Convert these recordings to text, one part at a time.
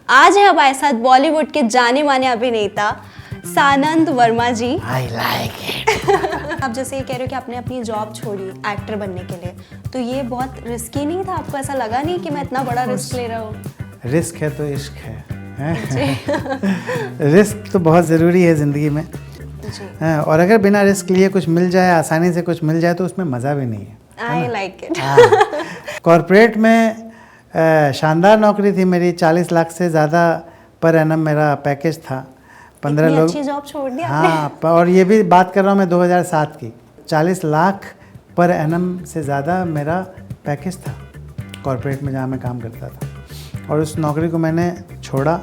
आज है हमारे साथ बॉलीवुड के जाने माने अभिनेता सानंद वर्मा जी। I like it. आप जैसे ये कह रहे हो कि आपने अपनी जॉब छोड़ी एक्टर बनने के लिए, तो ये बहुत रिस्की नहीं था? आपको ऐसा लगा नहीं कि मैं इतना बड़ा रिस्क ले रहा हूँ? रिस्क है तो इश्क है। रिस्क तो बहुत ज़रूरी है ज़िंदगी में जी। और अगर बिना रिस्क लिए कुछ मिल जाए, आसानी से कुछ मिल जाए, तो उसमें मज़ा भी नहीं है। आई लाइक इट। कॉर्पोरेट में शानदार नौकरी थी मेरी, 40 लाख से ज़्यादा पर एनम मेरा पैकेज था। 15 लोग। अच्छी जॉब छोड़ दी आपने? हाँ, और ये भी बात कर रहा हूँ मैं 2007 की। 40 लाख पर एनम से ज़्यादा मेरा पैकेज था कॉर्पोरेट में जहाँ मैं काम करता था, और उस नौकरी को मैंने छोड़ा।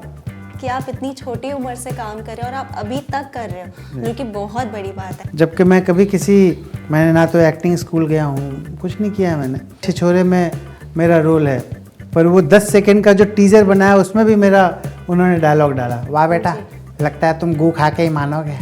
कि आप इतनी छोटी उम्र से काम कर रहे हो और आप अभी तक कर रहे हो, जो कि बहुत बड़ी बात है। जबकि मैं कभी मैंने ना तो एक्टिंग स्कूल गया हूँ, कुछ नहीं किया है मैंने। छिछोरे में मेरा रोल है, पर वो 10 सेकंड का जो टीजर बनाया उसमें भी मेरा उन्होंने डायलॉग डाला, वाह बेटा लगता है तुम गू खा के ही मानोगे।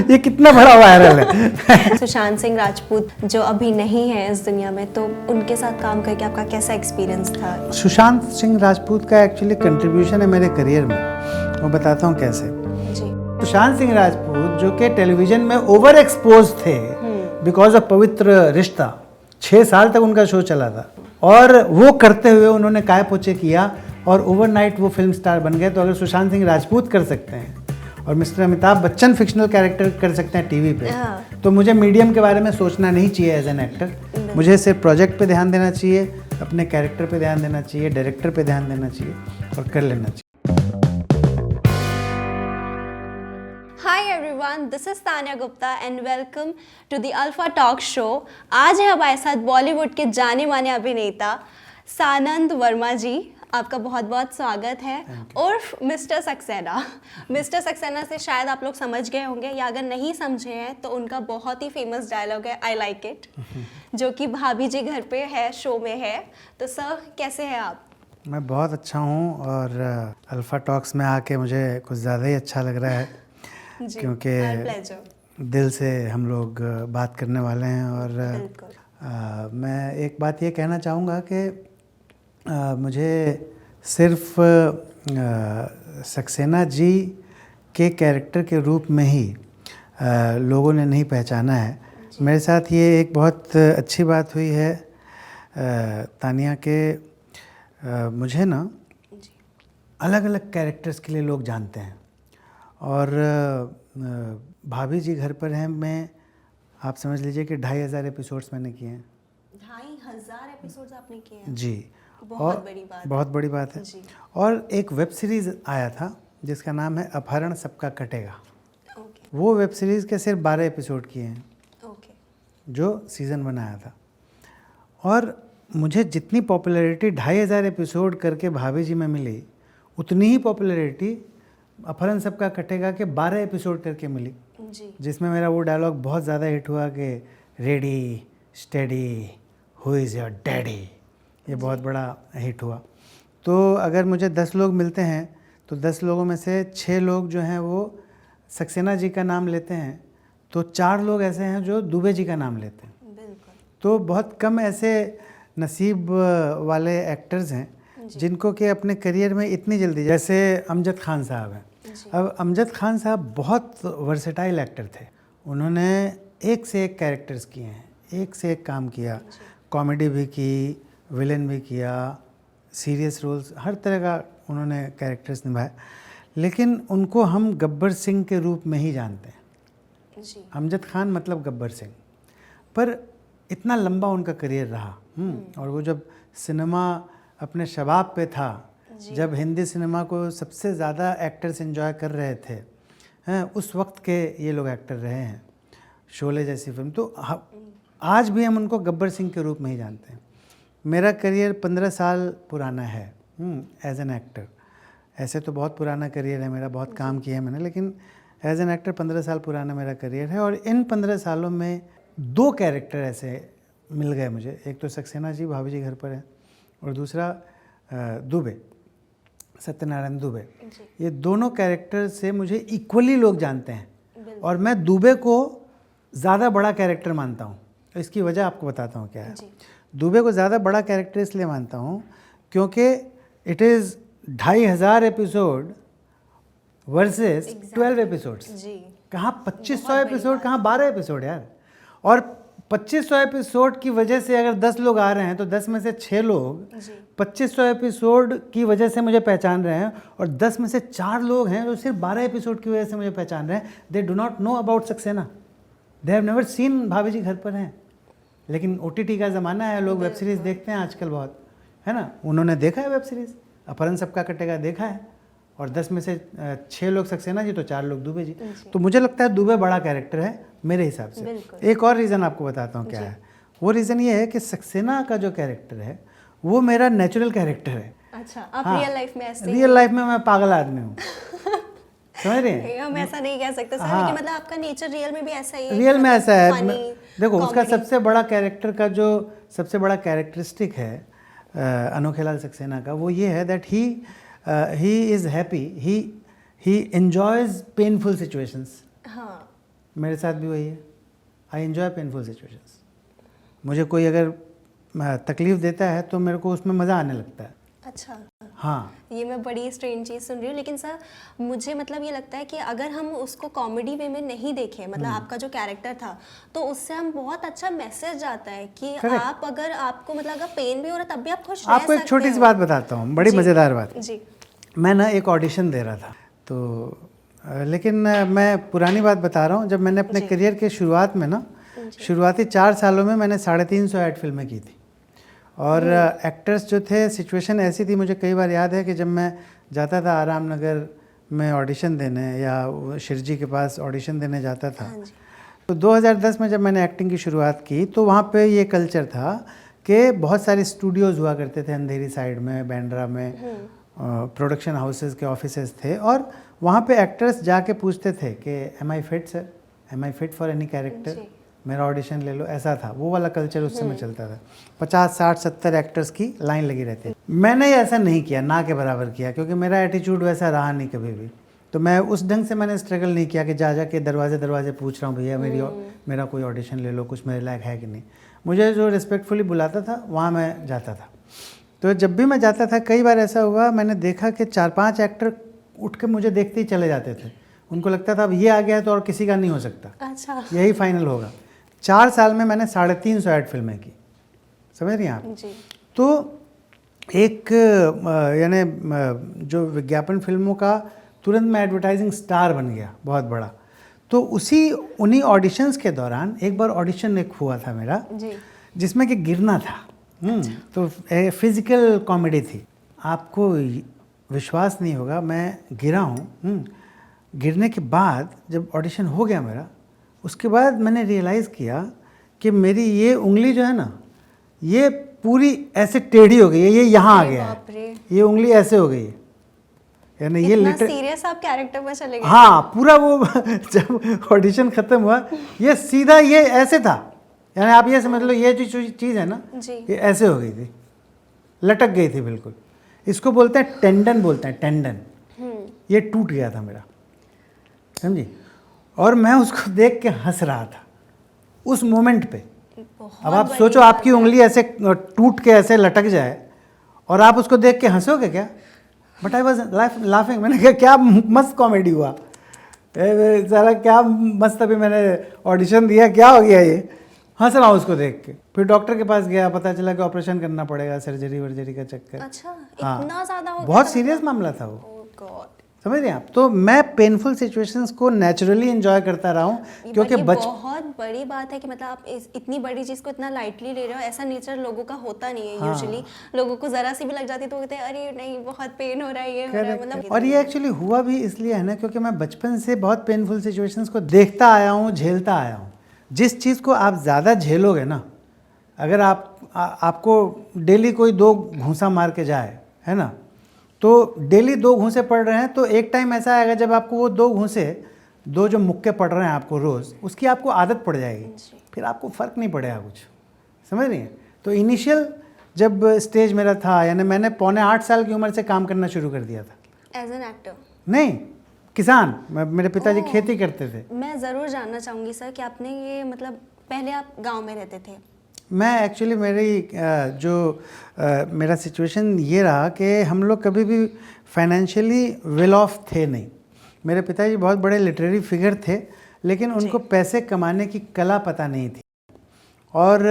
ये कितना बड़ा वायरल है। सुशांत सिंह राजपूत जो अभी नहीं है इस दुनिया में, तो उनके साथ काम करके आपका कैसा एक्सपीरियंस था? सुशांत सिंह राजपूत का एक्चुअली कंट्रीब्यूशन है मेरे करियर में, वो बताता हूँ कैसे। जी। सुशांत सिंह राजपूत जो कि टेलीविजन में ओवर एक्सपोज थे बिकॉज ऑफ पवित्र रिश्ता, 6 साल तक उनका शो चला था, और वो करते हुए उन्होंने काय पोचे किया और ओवरनाइट वो फिल्म स्टार बन गए। तो अगर सुशांत सिंह राजपूत कर सकते हैं और mister Amitabh Bachchan fictional character कर सकते हैं टीवी पे, तो मुझे मीडियम के बारे में सोचना नहीं चाहिए एज एन एक्टर। मुझे सिर्फ प्रोजेक्ट पे ध्यान देना चाहिए, अपने कैरेक्टर पे ध्यान देना चाहिए, डायरेक्टर पे ध्यान देना चाहिए और कर लेना चाहिए। Hi everyone, this is Tanya Gupta and welcome to the Alpha Talk Show। आज है हमारे साथ बॉलीवुड के जाने माने अभिनेता सानंद वर्मा जी। आपका बहुत बहुत स्वागत है। उर्फ मिस्टर सक्सेना। मिस्टर सक्सेना से शायद आप लोग समझ गए होंगे, या अगर नहीं समझे हैं तो उनका बहुत ही फेमस डायलॉग है आई लाइक इट, जो कि भाभी जी घर पे है, शो में है। तो सर कैसे हैं आप? मैं बहुत अच्छा हूँ, और अल्फा टॉक्स में आके मुझे कुछ ज़्यादा ही अच्छा लग रहा है, क्योंकि दिल से हम लोग बात करने वाले हैं। और मैं एक बात ये कहना चाहूँगा कि मुझे सिर्फ सक्सेना जी के कैरेक्टर के रूप में ही लोगों ने नहीं पहचाना है। मेरे साथ ये एक बहुत अच्छी बात हुई है तानिया के, मुझे ना अलग अलग कैरेक्टर्स के लिए लोग जानते हैं, और भाभी जी घर पर हैं मैं, आप समझ लीजिए कि 2500 एपिसोड्स मैंने किए हैं। 2500 एपिसोड्स आपने किए हैं? जी, बहुत बड़ी बात है। बहुत बड़ी बात है। जी। और एक वेब सीरीज़ आया था जिसका नाम है अपहरण सबका कटेगा। ओके। वो वेब सीरीज़ के सिर्फ 12 एपिसोड किए हैं, ओके। जो सीज़न बनाया था। और मुझे जितनी पॉपुलैरिटी 2500 एपिसोड करके भाभी जी में मिली, उतनी ही पॉपुलैरिटी अपहरण सबका कटेगा के 12 एपिसोड करके मिली, जी। जिसमें मेरा वो डायलॉग बहुत ज़्यादा हिट हुआ कि ready steady who is your daddy, ये बहुत बड़ा हिट हुआ। तो अगर मुझे 10 लोग मिलते हैं तो 10 लोगों में से 6 लोग जो हैं वो सक्सेना जी का नाम लेते हैं, तो 4 लोग ऐसे हैं जो दुबे जी का नाम लेते हैं। बिल्कुल। तो बहुत कम ऐसे नसीब वाले एक्टर्स हैं जिनको कि अपने करियर में इतनी जल्दी, जैसे अमजद खान साहब हैं। अब अमजद खान साहब बहुत वर्सेटाइल एक्टर थे, उन्होंने एक से एक कैरेक्टर्स किए हैं, एक से एक काम किया, कॉमेडी भी की, विलन भी किया, सीरियस रोल्स, हर तरह का उन्होंने कैरेक्टर्स निभाए। लेकिन उनको हम गब्बर सिंह के रूप में ही जानते हैं। जी। अमजद खान मतलब गब्बर सिंह, पर इतना लंबा उनका करियर रहा। और वो जब सिनेमा अपने शबाब पे था, जब हिंदी सिनेमा को सबसे ज़्यादा एक्टर्स एंजॉय कर रहे थे, हैं, उस वक्त के ये लोग एक्टर रहे हैं। शोले जैसी फिल्म, तो आज भी हम उनको गब्बर सिंह के रूप में ही जानते हैं। मेरा करियर 15 साल पुराना है एज एन एक्टर। ऐसे तो बहुत पुराना करियर है मेरा, बहुत काम किया है मैंने, लेकिन एज एन एक्टर 15 साल पुराना मेरा करियर है। और इन 15 सालों में 2 कैरेक्टर ऐसे मिल गए मुझे। एक तो सक्सेना जी भाभी जी घर पर है, और दूसरा दुबे, सत्यनारायण दुबे। ये दोनों कैरेक्टर से मुझे इक्वली लोग जानते हैं, और मैं दुबे को ज़्यादा बड़ा कैरेक्टर मानता हूँ। इसकी वजह आपको बताता हूँ क्या है। दुबे को ज़्यादा बड़ा कैरेक्टर इसलिए मानता हूँ क्योंकि it is 2500 episode versus 12 episodes. जी कहाँ 2500 एपिसोड, कहाँ 12 एपिसोड यार। और 2500 एपिसोड की वजह से अगर 10 लोग आ रहे हैं तो 10 में से 6 लोग जी 2500 एपिसोड की वजह से मुझे पहचान रहे हैं, और 10 में से 4 लोग हैं जो सिर्फ 12 एपिसोड की वजह से मुझे पहचान रहे हैं। They do not know about Saxena, they have never seen भाभी जी घर पर हैं। लेकिन OTT का ज़माना है, लोग वेब सीरीज़ देखते हैं आजकल बहुत, है ना। उन्होंने देखा है वेब सीरीज़, अपहरण सबका कटेगा देखा है, और 10 में से 6 लोग सक्सेना जी तो 4 लोग दुबे जी। तो मुझे लगता है दुबे बड़ा कैरेक्टर है मेरे हिसाब से। बिल्कुल। एक और रीज़न आपको बताता हूँ क्या है। वो रीज़न ये है कि सक्सेना का जो कैरेक्टर है वो मेरा नेचुरल कैरेक्टर है। अच्छा, आप हाँ, रियल लाइफ में ऐसे रियल लाइफ में मैं पागल आदमी हूँ। समझ रहे हैं। हम ऐसा नहीं कह सकते सर, हाँ। लेकिन मतलब आपका नेचर रियल में भी ऐसा ही है। रियल में ऐसा है। funny, देखो उसका comedy। सबसे बड़ा कैरेक्टर का जो सबसे बड़ा कैरेक्टरिस्टिक है अनोखे लाल सक्सेना का, वो ये है that he is happy, he enjoys painful situations. हाँ मेरे साथ भी वही है, आई एन्जॉय पेनफुल सिचुएशंस। मुझे कोई अगर तकलीफ़ देता है तो मेरे को उसमें मज़ा आने लगता है। अच्छा, हाँ, ये मैं बड़ी स्ट्रेंज चीज़ सुन रही हूँ, लेकिन सर मुझे मतलब ये लगता है कि अगर हम उसको कॉमेडी वे में नहीं देखें, मतलब आपका जो कैरेक्टर था, तो उससे हम बहुत अच्छा मैसेज आता है कि Correct। आप अगर आपको मतलब अगर पेन भी हो रहा है तब भी आप खुश रह आपको एक सकते छोटी सी हो। बात बताता हूँ, बड़ी जी। मज़ेदार बात। जी मैं ना एक ऑडिशन दे रहा था, तो लेकिन मैं पुरानी बात बता रहा हूँ। जब मैंने अपने करियर के शुरुआत में ना, शुरुआती 4 सालों में मैंने 350 ऐड फिल्में की थी, और एक्टर्स जो थे, सिचुएशन ऐसी थी, मुझे कई बार याद है कि जब मैं जाता था आराम नगर में ऑडिशन देने या शिरजी के पास ऑडिशन देने जाता था, हाँ जी। तो 2010 में जब मैंने एक्टिंग की शुरुआत की तो वहाँ पे ये कल्चर था कि बहुत सारे स्टूडियोज़ हुआ करते थे अंधेरी साइड में, बांद्रा में, प्रोडक्शन हाउसेस के ऑफिसेज थे, और वहाँ पे एक्टर्स जाके पूछते थे कि am I fit sir, am I fit for any character, जी। मेरा ऑडिशन ले लो। ऐसा था, वो वाला कल्चर उस समय चलता था। 50, 60, 70 एक्टर्स की लाइन लगी रहती। मैंने ऐसा नहीं किया, ना के बराबर किया, क्योंकि मेरा एटीट्यूड वैसा रहा नहीं कभी भी। तो मैं उस ढंग से मैंने स्ट्रगल नहीं किया कि जा के दरवाजे पूछ रहा हूँ भैया मेरा कोई ऑडिशन ले लो, कुछ मेरे लायक है कि नहीं। मुझे जो रिस्पेक्टफुली बुलाता था वहाँ मैं जाता था। तो जब भी मैं जाता था, कई बार ऐसा हुआ, मैंने देखा कि 4-5 एक्टर उठ के मुझे देखते ही चले जाते थे। उनको लगता था अब ये आ गया है तो और किसी का नहीं हो सकता, अच्छा यही फाइनल होगा। 4 साल में मैंने 350 ऐड फिल्में की, समझ रही हैं आप। जी। तो एक यानी जो विज्ञापन फिल्मों का तुरंत मैं एडवर्टाइजिंग स्टार बन गया, बहुत बड़ा। तो उन्हीं ऑडिशंस के दौरान एक बार ऑडिशन एक हुआ था मेरा, जी जिसमें कि गिरना था। तो फिज़िकल कॉमेडी थी। आपको विश्वास नहीं होगा, मैं गिरा हूँ। गिरने के बाद जब ऑडिशन हो गया मेरा, उसके बाद मैंने रियलाइज़ किया कि मेरी ये उंगली जो है ना, ये पूरी ऐसे टेढ़ी हो गई है, ये यहाँ आ गया बाप रे। है, ये उंगली ऐसे हो गई है, यानी ये इतना लिटर। सीरियस आप कैरेक्टर पर चले गए। हाँ, पूरा वो जब ऑडिशन ख़त्म हुआ, ये सीधा ये ऐसे था, यानी आप ये समझ लो ये जो चीज़ है ना, जी। ये ऐसे हो गई थी, लटक गई थी बिल्कुल। इसको बोलते हैं टेंडन, बोलते हैं टेंडन। ये टूट गया था मेरा, समझी। और मैं उसको देख के हंस रहा था उस मोमेंट पे। अब आप सोचो आपकी उंगली ऐसे टूट के ऐसे लटक जाए और आप उसको देख के हंसोगे क्या। But I was laughing. मैंने कहा क्या मस्त कॉमेडी हुआ, सारा क्या मस्त, अभी मैंने ऑडिशन दिया, क्या हो गया ये, हंस रहा हूँ उसको देख के। फिर डॉक्टर के पास गया, पता चला कि ऑपरेशन करना पड़ेगा, सर्जरी वर्जरी का चक्कर। अच्छा, हाँ, इतना ज़्यादा हो गया बहुत था सीरियस मामला था वो, ओह गॉड। समझ रहे हैं आप। तो मैं पेनफुल सिचुएशंस को नेचुरली एंजॉय करता रहा हूँ, क्योंकि बहुत बड़ी बात है कि मतलब आप इतनी बड़ी चीज़ को इतना लाइटली ले रहे हो। ऐसा नेचर लोगों का होता नहीं है। यूजुअली लोगों को ज़रा सी भी लग जाती है तो कहते हैं अरे नहीं बहुत पेन हो रहा है, ये हो रहा है, मतलब। और ये एक्चुअली हुआ भी इसलिए है ना, क्योंकि मैं बचपन से बहुत पेनफुल सिचुएशंस को देखता आया हूँ, झेलता आया हूँ। जिस चीज़ को आप ज़्यादा झेलोगे ना, अगर आपको डेली कोई 2 घूंसा मार के जाए, है ना, तो डेली 2 घूंसे पड़ रहे हैं, तो एक टाइम ऐसा आएगा जब आपको वो 2 घूंसे, 2 जो मुक्के पड़ रहे हैं आपको रोज़, उसकी आपको आदत पड़ जाएगी, फिर आपको फ़र्क नहीं पड़ेगा कुछ, समझ रही हैं। तो इनिशियल जब स्टेज मेरा था, यानी मैंने 7.25 साल की उम्र से काम करना शुरू कर दिया था। As an actor? नहीं, किसान। मेरे पिताजी खेती करते थे। मैं ज़रूर जानना चाहूँगी सर कि आपने ये मतलब पहले आप गांव में रहते थे, मैं एक्चुअली मेरा सिचुएशन ये रहा कि हम लोग कभी भी फाइनेंशियली वेल ऑफ थे नहीं। मेरे पिताजी बहुत बड़े लिटरेरी फिगर थे, लेकिन उनको पैसे कमाने की कला पता नहीं थी। और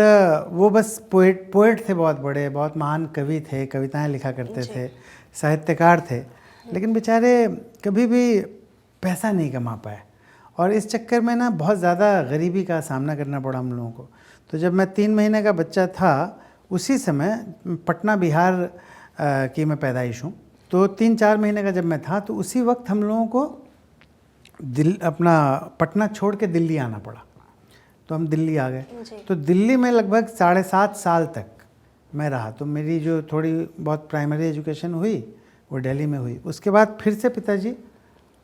वो बस पोएट थे, बहुत बड़े, बहुत महान कवि थे, कविताएं लिखा करते थे, साहित्यकार थे, लेकिन बेचारे कभी भी पैसा नहीं कमा पाए। और इस चक्कर में ना बहुत ज़्यादा गरीबी का सामना करना पड़ा हम लोगों को। तो जब मैं 3 महीने का बच्चा था, उसी समय पटना बिहार की मैं पैदाइश हूँ, तो 3-4 महीने का जब मैं था, तो उसी वक्त हम लोगों को अपना पटना छोड़ के दिल्ली आना पड़ा। तो हम दिल्ली आ गए। तो दिल्ली में लगभग 7.5 साल तक मैं रहा। तो मेरी जो थोड़ी बहुत प्राइमरी एजुकेशन हुई वो दिल्ली में हुई। उसके बाद फिर से पिताजी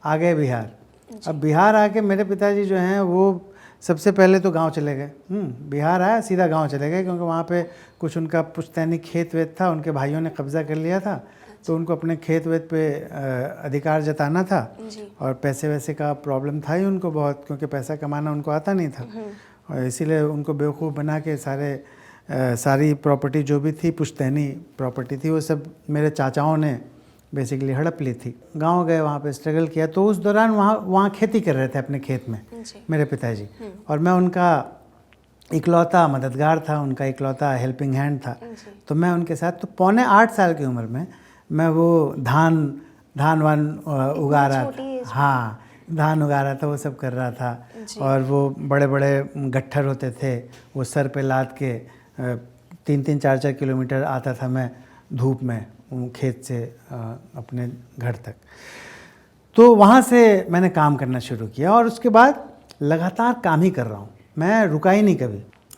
आ गए बिहार। अब बिहार आके मेरे पिताजी जो हैं वो सबसे पहले तो गांव चले गए। बिहार आया, सीधा गांव चले गए, क्योंकि वहाँ पे कुछ उनका पुश्तैनी खेत वेत था, उनके भाइयों ने कब्ज़ा कर लिया था। तो उनको अपने खेत वेत पे अधिकार जताना था, और पैसे वैसे का प्रॉब्लम था ही उनको बहुत, क्योंकि पैसा कमाना उनको आता नहीं था। और इसीलिए उनको बेवकूफ़ बना के सारी प्रॉपर्टी जो भी थी, पुश्तैनी प्रॉपर्टी थी, वो सब मेरे चाचाओं ने बेसिकली हड़प ली थी। गांव गए, वहाँ पे स्ट्रगल किया। तो उस दौरान वहाँ खेती कर रहे थे अपने खेत में मेरे पिताजी, और मैं उनका इकलौता मददगार था, उनका इकलौता हेल्पिंग हैंड था। तो मैं उनके साथ, तो 7.25 साल की उम्र में मैं वो धान वान उगा रहा था। हाँ, धान उगा रहा था, वो सब कर रहा था। और वो बड़े बड़े गट्ठर होते थे, वो सर पे लाद के 3-3, 4-4 किलोमीटर आता था मैं धूप में खेत से अपने घर तक। तो वहाँ से मैंने काम करना शुरू किया, और उसके बाद लगातार काम ही कर रहा हूँ। मैं रुका ही नहीं,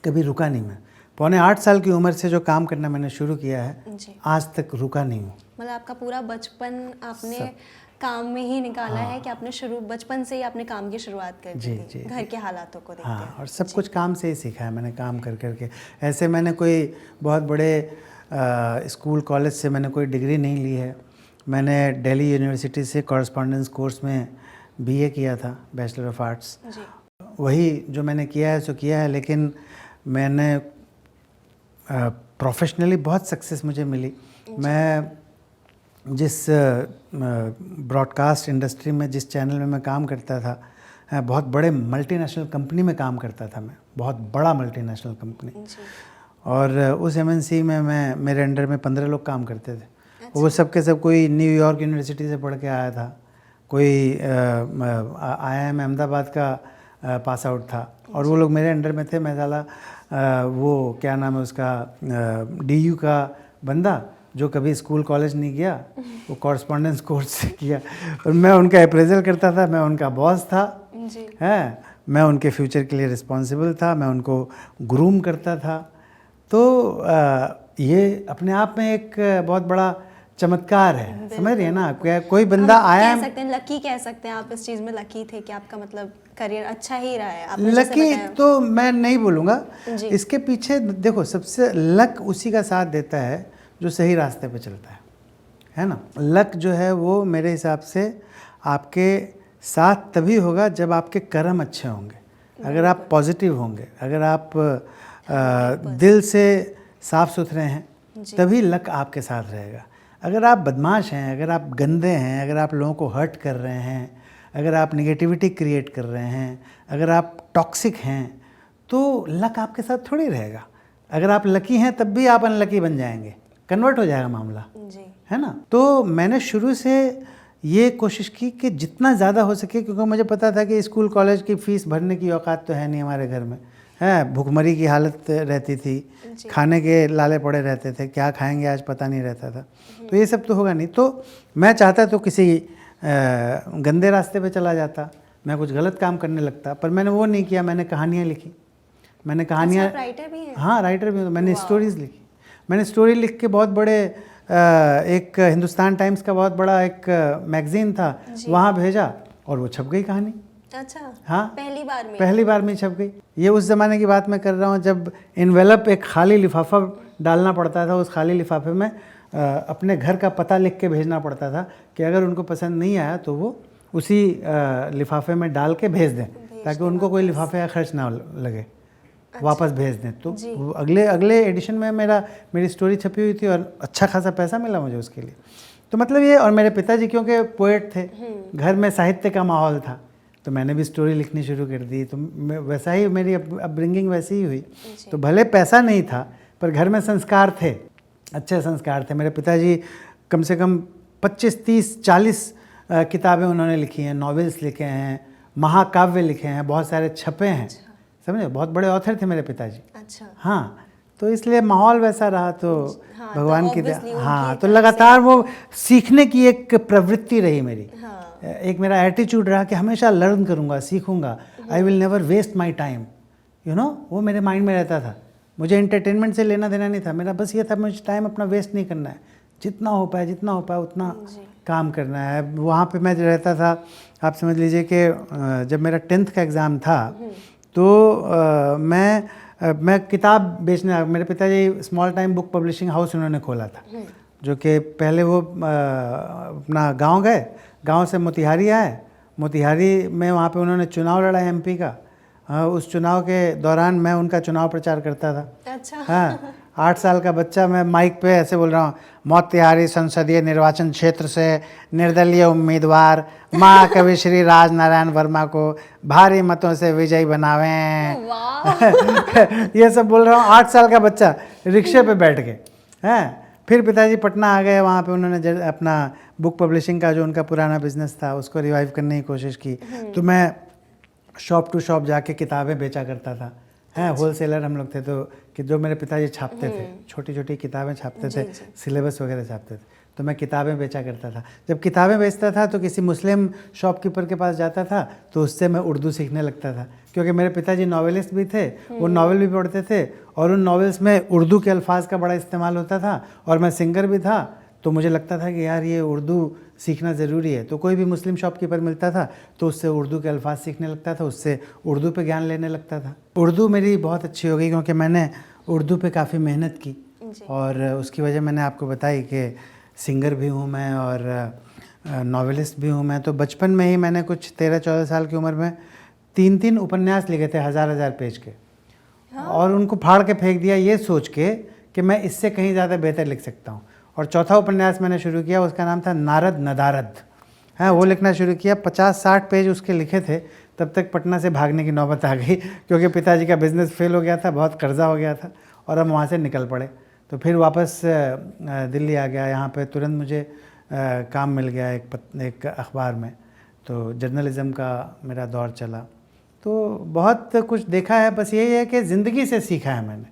कभी रुका नहीं। मैं 7.25 साल की उम्र से जो काम करना मैंने शुरू किया है, आज तक रुका नहीं हूँ। मतलब आपका पूरा बचपन आपने काम में ही निकाला है कि आपने बचपन से ही आपने काम की शुरुआत कर दी थी, घर के हालातों को देखते। हाँ, और सब कुछ काम से ही सीखा है मैंने, काम कर करके। ऐसे मैंने कोई बहुत बड़े स्कूल कॉलेज से मैंने कोई डिग्री नहीं ली है। मैंने दिल्ली यूनिवर्सिटी से कॉरेस्पॉन्डेंस कोर्स में बीए किया था, बैचलर ऑफ आर्ट्स। वही जो मैंने किया है सो किया है, लेकिन मैंने प्रोफेशनली बहुत सक्सेस मुझे मिली। मैं जिस ब्रॉडकास्ट इंडस्ट्री में, जिस चैनल में मैं काम करता था, बहुत बड़े मल्टीनेशनल कंपनी में काम करता था मैं, बहुत बड़ा मल्टीनेशनल कंपनी। और उस एमएनसी में मेरे अंडर में 15 लोग काम करते थे। वो सब के सब कोई न्यूयॉर्क यूनिवर्सिटी से पढ़ के आया था, कोई IIM अहमदाबाद का पास आउट था, और वो लोग मेरे अंडर में थे। मैं साला वो क्या नाम है उसका, DU का बंदा जो कभी स्कूल कॉलेज नहीं गया, वो कॉरेस्पॉन्डेंस कोर्स से किया, और मैं उनका अप्रेजल करता था, मैं उनका बॉस था, है, मैं उनके फ्यूचर के लिए रिस्पॉन्सिबल था, मैं उनको ग्रूम करता था। तो ये अपने आप में एक बहुत बड़ा चमत्कार है, समझ रही है ना। कोई बंदा आया, कह सकते हैं लकी, कह सकते हैं आप इस चीज़ में लकी थे कि आपका मतलब करियर अच्छा ही रहा है। लकी तो मैं नहीं बोलूँगा, इसके पीछे देखो सबसे लक उसी का साथ देता है जो सही रास्ते पे चलता है ना। लक जो है वो मेरे हिसाब से आपके साथ तभी होगा जब आपके कर्म अच्छे होंगे, अगर आप पॉजिटिव होंगे, अगर आप दिल से साफ सुथरे हैं, तभी लक आपके साथ रहेगा। अगर आप बदमाश हैं, अगर आप गंदे हैं, अगर आप लोगों को हर्ट कर रहे हैं, अगर आप नेगेटिविटी क्रिएट कर रहे हैं, अगर आप टॉक्सिक हैं, तो लक आपके साथ थोड़ी रहेगा। अगर आप लकी हैं तब भी आप अनलकी बन जाएंगे, कन्वर्ट हो जाएगा मामला, है ना। तो मैंने शुरू से ये कोशिश की कि जितना ज़्यादा हो सके, क्योंकि मुझे पता था कि स्कूल कॉलेज की फ़ीस भरने की औकात तो है नहीं हमारे घर में, है, भुखमरी की हालत रहती थी, खाने के लाले पड़े रहते थे, क्या खाएंगे आज पता नहीं रहता था। तो ये सब तो होगा नहीं। तो मैं चाहता तो किसी गंदे रास्ते पे चला जाता, मैं कुछ गलत काम करने लगता, पर मैंने वो नहीं किया। मैंने कहानियाँ लिखी, मैंने कहानियाँ, राइटर भी हैं? हाँ, राइटर भी हूँ। मैंने स्टोरीज़ लिखी, मैंने स्टोरी लिख के बहुत बड़े एक हिंदुस्तान टाइम्स का बहुत बड़ा एक मैगज़ीन था, वहाँ भेजा, और वो छप गई कहानी। अच्छा, हाँ, पहली बार में छप गई। ये उस ज़माने की बात मैं कर रहा हूँ जब इन्वेलप, एक खाली लिफाफा डालना पड़ता था, उस खाली लिफाफे में अपने घर का पता लिख के भेजना पड़ता था कि अगर उनको पसंद नहीं आया तो वो उसी लिफाफे में डाल के भेज दें, ताकि उनको कोई लिफाफे का खर्च ना लगे। वापस भेज दें। तो जी। वो अगले अगले एडिशन में मेरी स्टोरी छपी हुई थी और अच्छा खासा पैसा मिला मुझे उसके लिए। तो मतलब ये, और मेरे पिताजी क्योंकि पोएट थे, घर में साहित्य का माहौल था, तो मैंने भी स्टोरी लिखनी शुरू कर दी। तो वैसा ही मेरी अपब्रिंगिंग वैसी ही हुई। तो भले पैसा नहीं था पर घर में संस्कार थे, अच्छे संस्कार थे। मेरे पिताजी कम से कम 25, 30, 40 किताबें उन्होंने लिखी हैं, नॉवेल्स लिखे हैं, महाकाव्य लिखे हैं, बहुत सारे छपे हैं। समझे, बहुत बड़े ऑथर थे मेरे पिताजी। अच्छा। हाँ, तो इसलिए माहौल वैसा रहा। तो हाँ, भगवान तो की obviously हाँ, उनकी तो तरफ लगातार वो सीखने की एक प्रवृत्ति रही मेरी। हाँ। एक मेरा एटीट्यूड रहा कि हमेशा लर्न करूँगा, सीखूंगा। I will never waste my time, you know, वो मेरे माइंड में रहता था। मुझे एंटरटेनमेंट से लेना देना नहीं था, मेरा बस ये था मुझे टाइम अपना वेस्ट नहीं करना है, जितना हो पाए उतना काम करना है। वहाँ पे मैं रहता था, आप समझ लीजिए कि जब मेरा 10th का एग्ज़ाम था तो मैं किताब बेचने, मेरे पिताजी small time book publishing house उन्होंने खोला था, जो कि पहले वो अपना गांव गए, गांव से मोतिहारी आए, मोतिहारी में वहाँ पे उन्होंने चुनाव लड़ा एमपी का। उस चुनाव के दौरान मैं उनका चुनाव प्रचार करता था। अच्छा। हाँ, 8 साल का बच्चा, मैं माइक पे ऐसे बोल रहा हूँ, मोतिहारी संसदीय निर्वाचन क्षेत्र से निर्दलीय उम्मीदवार माँ कवि श्री राज नारायण वर्मा को भारी मतों से विजयी बनावें। वाह। ये सब बोल रहा हूँ, 8 साल का बच्चा रिक्शे पे बैठ के। हैं, फिर पिताजी पटना आ गए, वहाँ पे उन्होंने अपना बुक पब्लिशिंग का जो उनका पुराना बिजनेस था उसको रिवाइव करने की कोशिश की। तो मैं शॉप टू शॉप जाके किताबें बेचा करता था। हैं, होलसेलर हम लोग थे, तो कि जो मेरे पिताजी छापते थे, छोटी छोटी किताबें छापते थे, सिलेबस वगैरह छापते थे, तो मैं किताबें बेचा करता था। जब किताबें बेचता था तो किसी मुस्लिम शॉपकीपर के पास जाता था, तो उससे मैं उर्दू सीखने लगता था, क्योंकि मेरे पिताजी नॉवेलिस्ट भी थे, वो नॉवेल भी पढ़ते थे और उन नॉवेल्स में उर्दू के अल्फाज का बड़ा इस्तेमाल होता था, और मैं सिंगर भी था, तो मुझे लगता था कि यार ये उर्दू सीखना ज़रूरी है। तो कोई भी मुस्लिम शॉपकीपर मिलता था तो उससे उर्दू के अल्फाज सीखने लगता था, उससे उर्दू पे ज्ञान लेने लगता था। उर्दू मेरी बहुत अच्छी हो गई क्योंकि मैंने उर्दू पे काफ़ी मेहनत की, और उसकी वजह मैंने आपको बताई कि सिंगर भी हूँ मैं और नॉवेलिस्ट भी हूँ मैं। तो बचपन में ही मैंने कुछ 13-14 साल की उम्र में 3-3 उपन्यास लिखे थे, 1000-1000 पेज के। और उनको फाड़ के फेंक दिया ये सोच के कि मैं इससे कहीं ज़्यादा बेहतर लिख सकता हूँ। और चौथा उपन्यास मैंने शुरू किया, उसका नाम था नारद नदारद। हाँ, वो लिखना शुरू किया, 50-60 पेज उसके लिखे थे। तब तक पटना से भागने की नौबत आ गई, क्योंकि पिताजी का बिज़नेस फेल हो गया था, बहुत कर्जा हो गया था, और हम वहाँ से निकल पड़े। तो फिर वापस दिल्ली आ गया। यहाँ पे तुरंत मुझे काम मिल गया एक अखबार में, तो जर्नलिज़म का मेरा दौर चला। तो बहुत कुछ देखा है, बस यही है कि ज़िंदगी से सीखा है मैंने।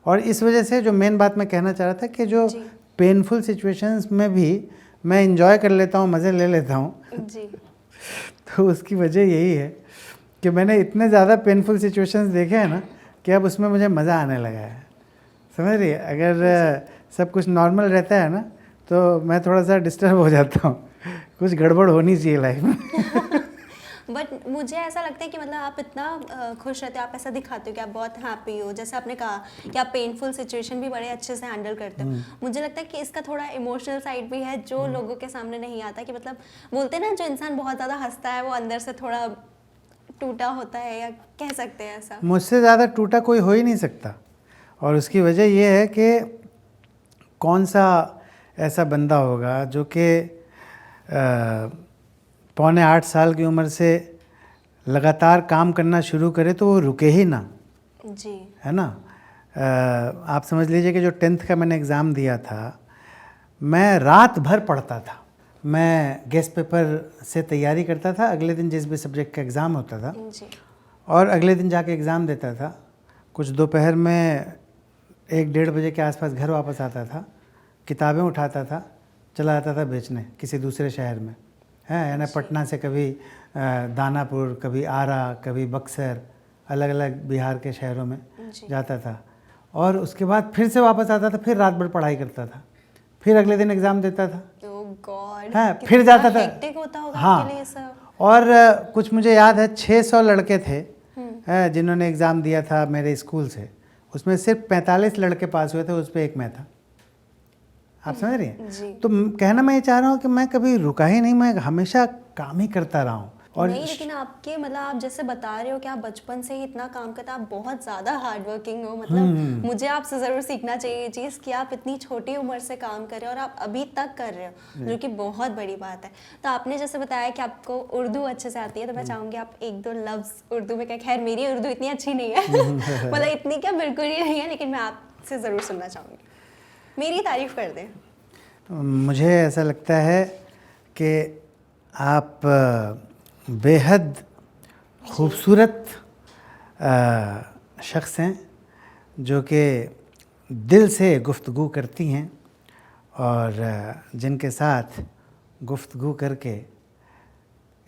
और इस वजह से जो मेन बात मैं कहना चाह रहा था कि जो पेनफुल सिचुएशंस में भी मैं इंजॉय कर लेता हूँ, मज़े ले लेता हूँ जी। तो उसकी वजह यही है कि मैंने इतने ज़्यादा पेनफुल सिचुएशंस देखे हैं ना कि अब उसमें मुझे मज़ा आने लगा है। समझ रही है, अगर सब कुछ नॉर्मल रहता है ना तो मैं थोड़ा सा डिस्टर्ब हो जाता हूँ, कुछ गड़बड़ होनी चाहिए लाइफ में। बट मुझे ऐसा लगता है कि मतलब आप इतना खुश रहते हो, आप ऐसा दिखाते हो कि आप बहुत हैप्पी हो, जैसे आपने कहा कि आप पेनफुल सिचुएशन भी बड़े अच्छे से हैंडल करते हो। मुझे लगता है कि इसका थोड़ा इमोशनल साइड भी है जो लोगों के सामने नहीं आता, कि मतलब बोलते हैं ना, जो इंसान बहुत ज़्यादा हंसता है वो अंदर से थोड़ा टूटा होता है, या कह सकते हैं ऐसा। मुझसे ज़्यादा टूटा कोई हो ही नहीं सकता, और उसकी वजह ये है कि कौन सा ऐसा बंदा होगा जो कि 7.25 साल की उम्र से लगातार काम करना शुरू करे तो वो रुके ही ना। जी। है ना। आप समझ लीजिए कि जो 10th का मैंने एग्ज़ाम दिया था, मैं रात भर पढ़ता था। मैं गेस्ट पेपर से तैयारी करता था, अगले दिन जिस भी सब्जेक्ट का एग्ज़ाम होता था जी। और अगले दिन जाके एग्ज़ाम देता था। कुछ दोपहर में 1-1:30 बजे के आसपास घर वापस आता था, किताबें उठाता था, चला जाता था बेचने किसी दूसरे शहर में, है यानी पटना से कभी दानापुर, कभी आरा, कभी बक्सर, अलग अलग बिहार के शहरों में जाता था। और उसके बाद फिर से वापस आता था, फिर रात भर पढ़ाई करता था, फिर अगले दिन एग्ज़ाम देता था। ओह गॉड। हाँ, फिर जाता था। हेक्टिक होता होगा हाँ, आपके लिए सब। और कुछ मुझे याद है 600 लड़के थे जिन्होंने एग्ज़ाम दिया था मेरे स्कूल से, उसमें सिर्फ 45 लड़के पास हुए थे, उस पर एक मैं था। आप समझ रही हैं? तो कहना मैं ये चाह रहा हूँ कि मैं कभी रुका ही नहीं, मैं हमेशा काम ही करता रहा हूँ। और नहीं, लेकिन आपके मतलब आप जैसे बता रहे हो कि आप बचपन से ही इतना काम करते हैं, आप बहुत ज़्यादा हार्ड वर्किंग हो। मतलब मुझे आपसे ज़रूर सीखना चाहिए ये चीज़ कि आप इतनी छोटी उम्र से काम कर रहे हो और आप अभी तक कर रहे हो, जो कि बहुत बड़ी बात है। तो आपने जैसे बताया कि आपको उर्दू अच्छे से आती है, तो मैं चाहूँगी आप एक दो लफ्ज़ उर्दू में कहें। खैर मेरी उर्दू इतनी अच्छी नहीं है मतलब इतनी क्या बिल्कुल ही नहीं है, लेकिन मैं आपसे ज़रूर सुनना चाहूँगी, मेरी तारीफ़ कर दें। मुझे ऐसा लगता है कि आप बेहद खूबसूरत शख्स हैं जो कि दिल से गुफ्तगू करती हैं और जिनके साथ गुफ्तगू करके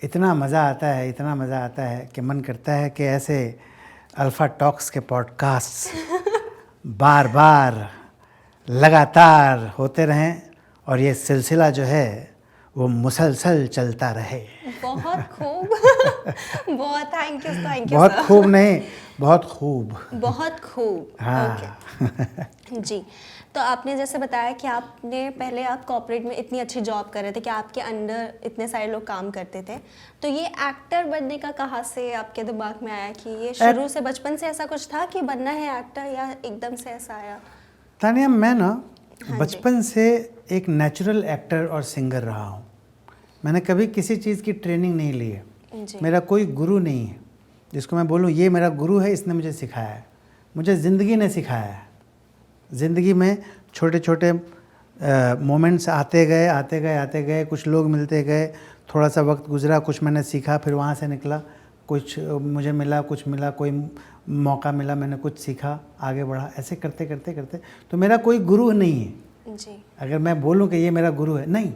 इतना मज़ा आता है, इतना मज़ा आता है कि मन करता है कि ऐसे अल्फ़ा टॉक्स के पॉडकास्ट बार बार लगातार होते रहें और ये सिलसिला जो है वो मुसलसल चलता रहे। बहुत खूब बहुत थैंक यू बहुत सर। खूब नहीं, बहुत खूब। बहुत खूब। हाँ। ओके जी। तो आपने जैसे बताया कि आपने पहले आप कॉर्पोरेट में इतनी अच्छी जॉब कर रहे थे कि आपके अंडर इतने सारे लोग काम करते थे, तो ये एक्टर बनने का कहाँ से आपके दिमाग में आया कि ये शुरू से बचपन से ऐसा कुछ था कि बनना है एक्टर, या एकदम से ऐसा आया? तानिया, मैं ना हाँ बचपन से एक नेचुरल एक्टर और सिंगर रहा हूँ। मैंने कभी किसी चीज़ की ट्रेनिंग नहीं ली है। जी। मेरा कोई गुरु नहीं है जिसको मैं बोलूँ ये मेरा गुरु है, इसने मुझे सिखाया है। मुझे ज़िंदगी ने सिखाया है। ज़िंदगी में छोटे छोटे मोमेंट्स आते गए, कुछ लोग मिलते गए, थोड़ा सा वक्त गुजरा, कुछ मैंने सीखा, फिर वहाँ से निकला, कुछ मुझे मिला, कुछ मिला, कोई मौका मिला, मैंने कुछ सीखा, आगे बढ़ा, ऐसे करते करते करते। तो मेरा कोई गुरु नहीं है जी। अगर मैं बोलूँ कि ये मेरा गुरु है, नहीं,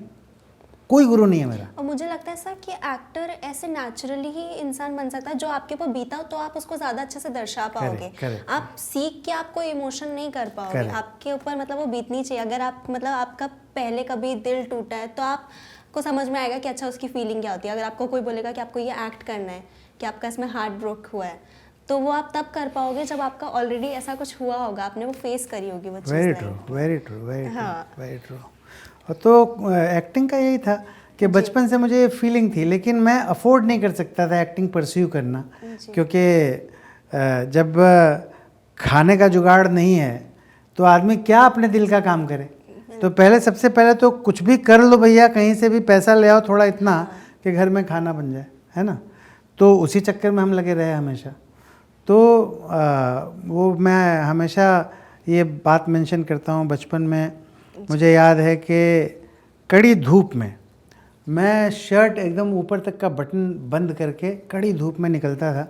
कोई गुरु नहीं है मेरा। और मुझे लगता है सर कि एक्टर ऐसे नेचुरली ही इंसान बन सकता है, जो आपके ऊपर बीता हो तो आप उसको ज़्यादा अच्छे से दर्शा पाओगे। correct. आप सीख के आपको इमोशन नहीं कर पाओगे। Correct. आपके ऊपर मतलब वो बीतनी चाहिए। अगर आप मतलब आपका पहले कभी दिल टूटा है तो आपको समझ में आएगा कि अच्छा उसकी फीलिंग क्या होती है। अगर आपको कोई बोलेगा कि आपको ये एक्ट करना है, कि आपका इसमें हार्ट ब्रोक हुआ है, तो वो आप तब कर पाओगे जब आपका ऑलरेडी ऐसा कुछ हुआ होगा, आपने वो फेस करी होगी वो चीज़। Very true, very true, very true, हाँ। Very true. और तो एक्टिंग का यही था कि बचपन से मुझे ये फीलिंग थी, लेकिन मैं अफोर्ड नहीं कर सकता था एक्टिंग परस्यू करना, क्योंकि जब खाने का जुगाड़ नहीं है तो आदमी क्या अपने दिल का काम करे। तो पहले, सबसे पहले तो कुछ भी कर लो भैया, कहीं से भी पैसा ले आओ थोड़ा, इतना कि घर में खाना बन जाए, है ना। तो उसी चक्कर में हम लगे रहे हमेशा। तो वो मैं हमेशा ये बात मेंशन करता हूँ। बचपन में मुझे याद है कि कड़ी धूप में मैं शर्ट एकदम ऊपर तक का बटन बंद करके कड़ी धूप में निकलता था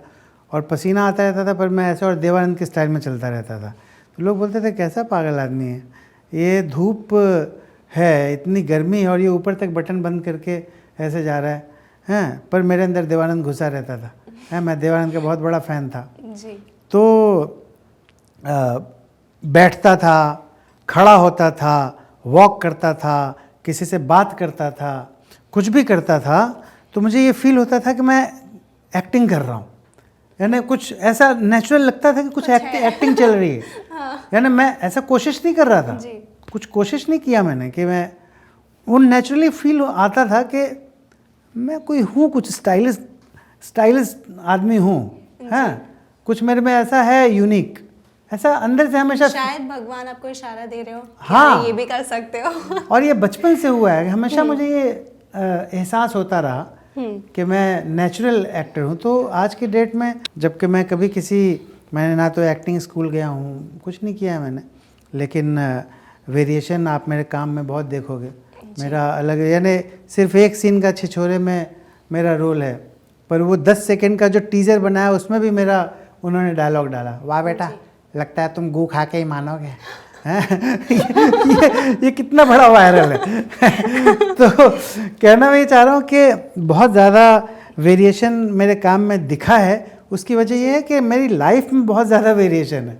और पसीना आता रहता था, पर मैं ऐसे और देवानंद के स्टाइल में चलता रहता था। तो लोग बोलते थे कैसा पागल आदमी है, ये धूप है, इतनी गर्मी है और ये ऊपर तक बटन बंद करके ऐसे जा रहा है, हैं। पर मेरे अंदर देवानंद घुसा रहता था, है। मैं देवानंद का बहुत बड़ा फ़ैन था जी। तो बैठता था, खड़ा होता था, वॉक करता था, किसी से बात करता था, कुछ भी करता था, तो मुझे ये फील होता था कि मैं एक्टिंग कर रहा हूँ। यानी कुछ ऐसा नेचुरल लगता था कि कुछ एक्टिंग चल रही है। हाँ। यानी मैं ऐसा कोशिश नहीं कर रहा था, जी। कुछ कोशिश नहीं किया मैंने कि मैं, वो नेचुरली फील आता था कि मैं कोई हूँ, कुछ स्टाइलिश आदमी हूँ, हाँ, कुछ मेरे में ऐसा है यूनिक, ऐसा अंदर से हमेशा। शायद भगवान आपको इशारा दे रहे हो, हाँ, ये भी कर सकते हो। और ये बचपन से हुआ है, हमेशा मुझे ये एहसास होता रहा कि मैं नेचुरल एक्टर हूँ। तो आज की डेट में जबकि मैं कभी मैंने ना तो एक्टिंग स्कूल गया हूँ, कुछ नहीं किया है मैंने, लेकिन वेरिएशन आप मेरे काम में बहुत देखोगे। मेरा अलग, यानी सिर्फ एक सीन का छिछोरे में मेरा रोल है, पर वो 10 सेकंड का जो टीज़र बनाया उसमें भी मेरा उन्होंने डायलॉग डाला, वाह बेटा लगता है तुम गू खा के ही मानोगे। ये कितना बड़ा वायरल है। तो कहना मैं ये चाह रहा हूँ कि बहुत ज़्यादा वेरिएशन मेरे काम में दिखा है। उसकी वजह ये है कि मेरी लाइफ में बहुत ज़्यादा वेरिएशन है,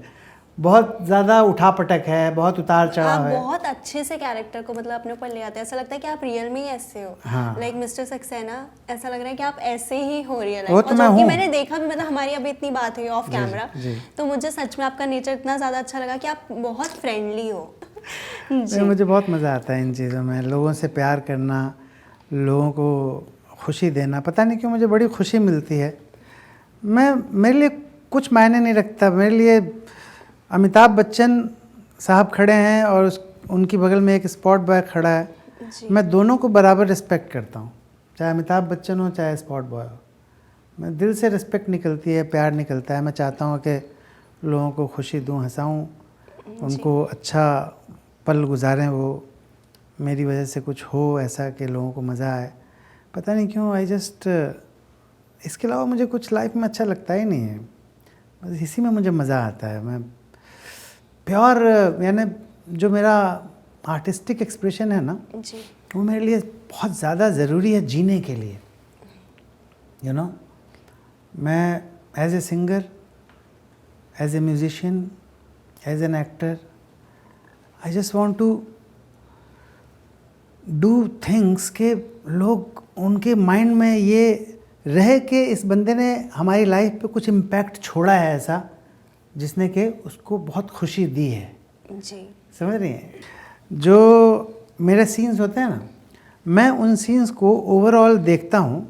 बहुत ज़्यादा उठापटक है, बहुत उतार चढ़ाव है। आप बहुत अच्छे से कैरेक्टर को मतलब अपने ऊपर ले आते हैं, ऐसा लगता है कि आप रियल में ही ऐसे हो। हाँ। लाइक मिस्टर सक्सेना, ऐसा लग रहा है कि आप ऐसे ही हो रियल वो लाइफ। तो और मैं जो कि हूँ। मैंने देखा भी, मतलब हमारी अभी इतनी बात हुई ऑफ कैमरा, तो मुझे सच में आपका नेचर इतना ज़्यादा अच्छा लगा कि आप बहुत फ्रेंडली हो। जी। मुझे बहुत मज़ा आता है इन चीज़ों में, लोगों से प्यार करना, लोगों को खुशी देना, पता नहीं क्यों मुझे बड़ी खुशी मिलती है। मेरे लिए कुछ मायने नहीं रखता, मेरे लिए अमिताभ बच्चन साहब खड़े हैं और उनकी बगल में एक स्पॉट बॉय खड़ा है, मैं दोनों को बराबर रिस्पेक्ट करता हूँ, चाहे अमिताभ बच्चन हो चाहे स्पॉट बॉय हो। मैं दिल से रिस्पेक्ट निकलती है, प्यार निकलता है। मैं चाहता हूँ कि लोगों को खुशी दूँ, हंसाऊँ, उनको अच्छा पल गुजारें, वो मेरी वजह से कुछ हो ऐसा कि लोगों को मज़ा आए। पता नहीं क्यों इसके अलावा मुझे कुछ लाइफ में अच्छा लगता ही नहीं है, बस इसी में मुझे मज़ा आता है। मैं प्योर यानी जो मेरा आर्टिस्टिक एक्सप्रेशन है ना जी, वो मेरे लिए बहुत ज़्यादा ज़रूरी है जीने के लिए। यू नो, मैं as a singer, as a musician, as an actor, I just want to do things के लोग उनके माइंड में ये रहे कि इस बंदे ने हमारी लाइफ पे कुछ इम्पैक्ट छोड़ा है ऐसा जिसने कि उसको बहुत खुशी दी है। जी, समझ रही हैं? जो मेरे सीन्स होते हैं ना, मैं उन सीन्स को ओवरऑल देखता हूँ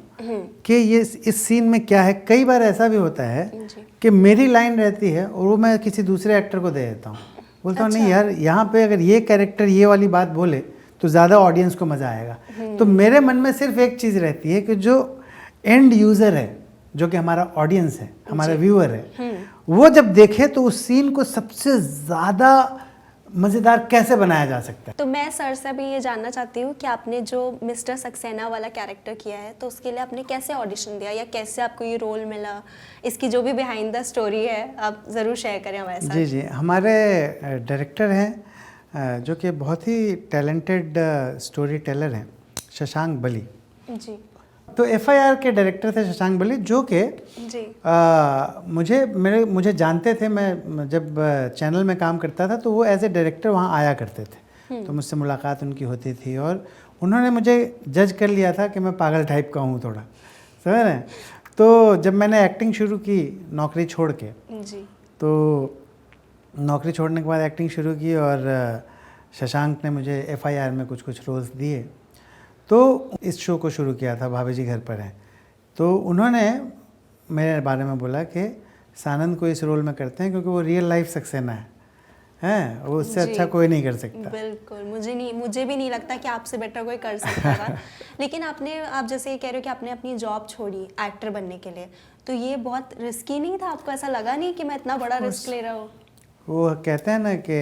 कि ये इस सीन में क्या है। कई बार ऐसा भी होता है कि मेरी लाइन रहती है और वो मैं किसी दूसरे एक्टर को दे देता हूँ, बोलता हूँ नहीं यार, यहाँ पे अगर ये कैरेक्टर ये वाली बात बोले तो ज़्यादा ऑडियंस को मज़ा आएगा। तो मेरे मन में सिर्फ एक चीज़ रहती है कि जो एंड यूज़र है, जो कि हमारा ऑडियंस है, हमारा व्यूअर है, वो जब देखे तो उस सीन को सबसे ज़्यादा मज़ेदार कैसे बनाया जा सकता है। तो मैं सर से भी ये जानना चाहती हूँ कि आपने जो मिस्टर सक्सेना वाला कैरेक्टर किया है तो उसके लिए आपने कैसे ऑडिशन दिया या कैसे आपको ये रोल मिला, इसकी जो भी बिहाइंड द स्टोरी है आप ज़रूर शेयर करें हमारे साथ। जी जी, हमारे डायरेक्टर हैं जो कि बहुत ही टैलेंटेड स्टोरी टेलर हैं, शशांक बली जी तो FIR के डायरेक्टर थे शशांक बली, जो कि मुझे जानते थे। मैं जब चैनल में काम करता था तो वो एज ए डायरेक्टर वहाँ आया करते थे, तो मुझसे मुलाकात उनकी होती थी और उन्होंने मुझे जज कर लिया था कि मैं पागल टाइप का हूँ थोड़ा, समझ रहे हैं। तो जब मैंने एक्टिंग शुरू की नौकरी छोड़ के, तो नौकरी छोड़ने के बाद एक्टिंग शुरू की और शशांक ने मुझे FIR में कुछ रोल्स दिए, तो इस शो को शुरू किया था, भाभी जी घर पर हैं। तो उन्होंने मेरे बारे में बोला कि सानंद को इस रोल में करते हैं क्योंकि वो रियल लाइफ सक्सेना है, वो उससे अच्छा कोई नहीं कर सकता। बिल्कुल, मुझे भी नहीं लगता कि आपसे बेटर कोई कर सकता था। लेकिन आप जैसे ये कह रहे हो कि आपने अपनी जॉब छोड़ी एक्टर बनने के लिए, तो ये बहुत रिस्की नहीं था? आपको ऐसा लगा नहीं कि मैं इतना बड़ा रिस्क ले रहा हूँ? वो कहते हैं ना कि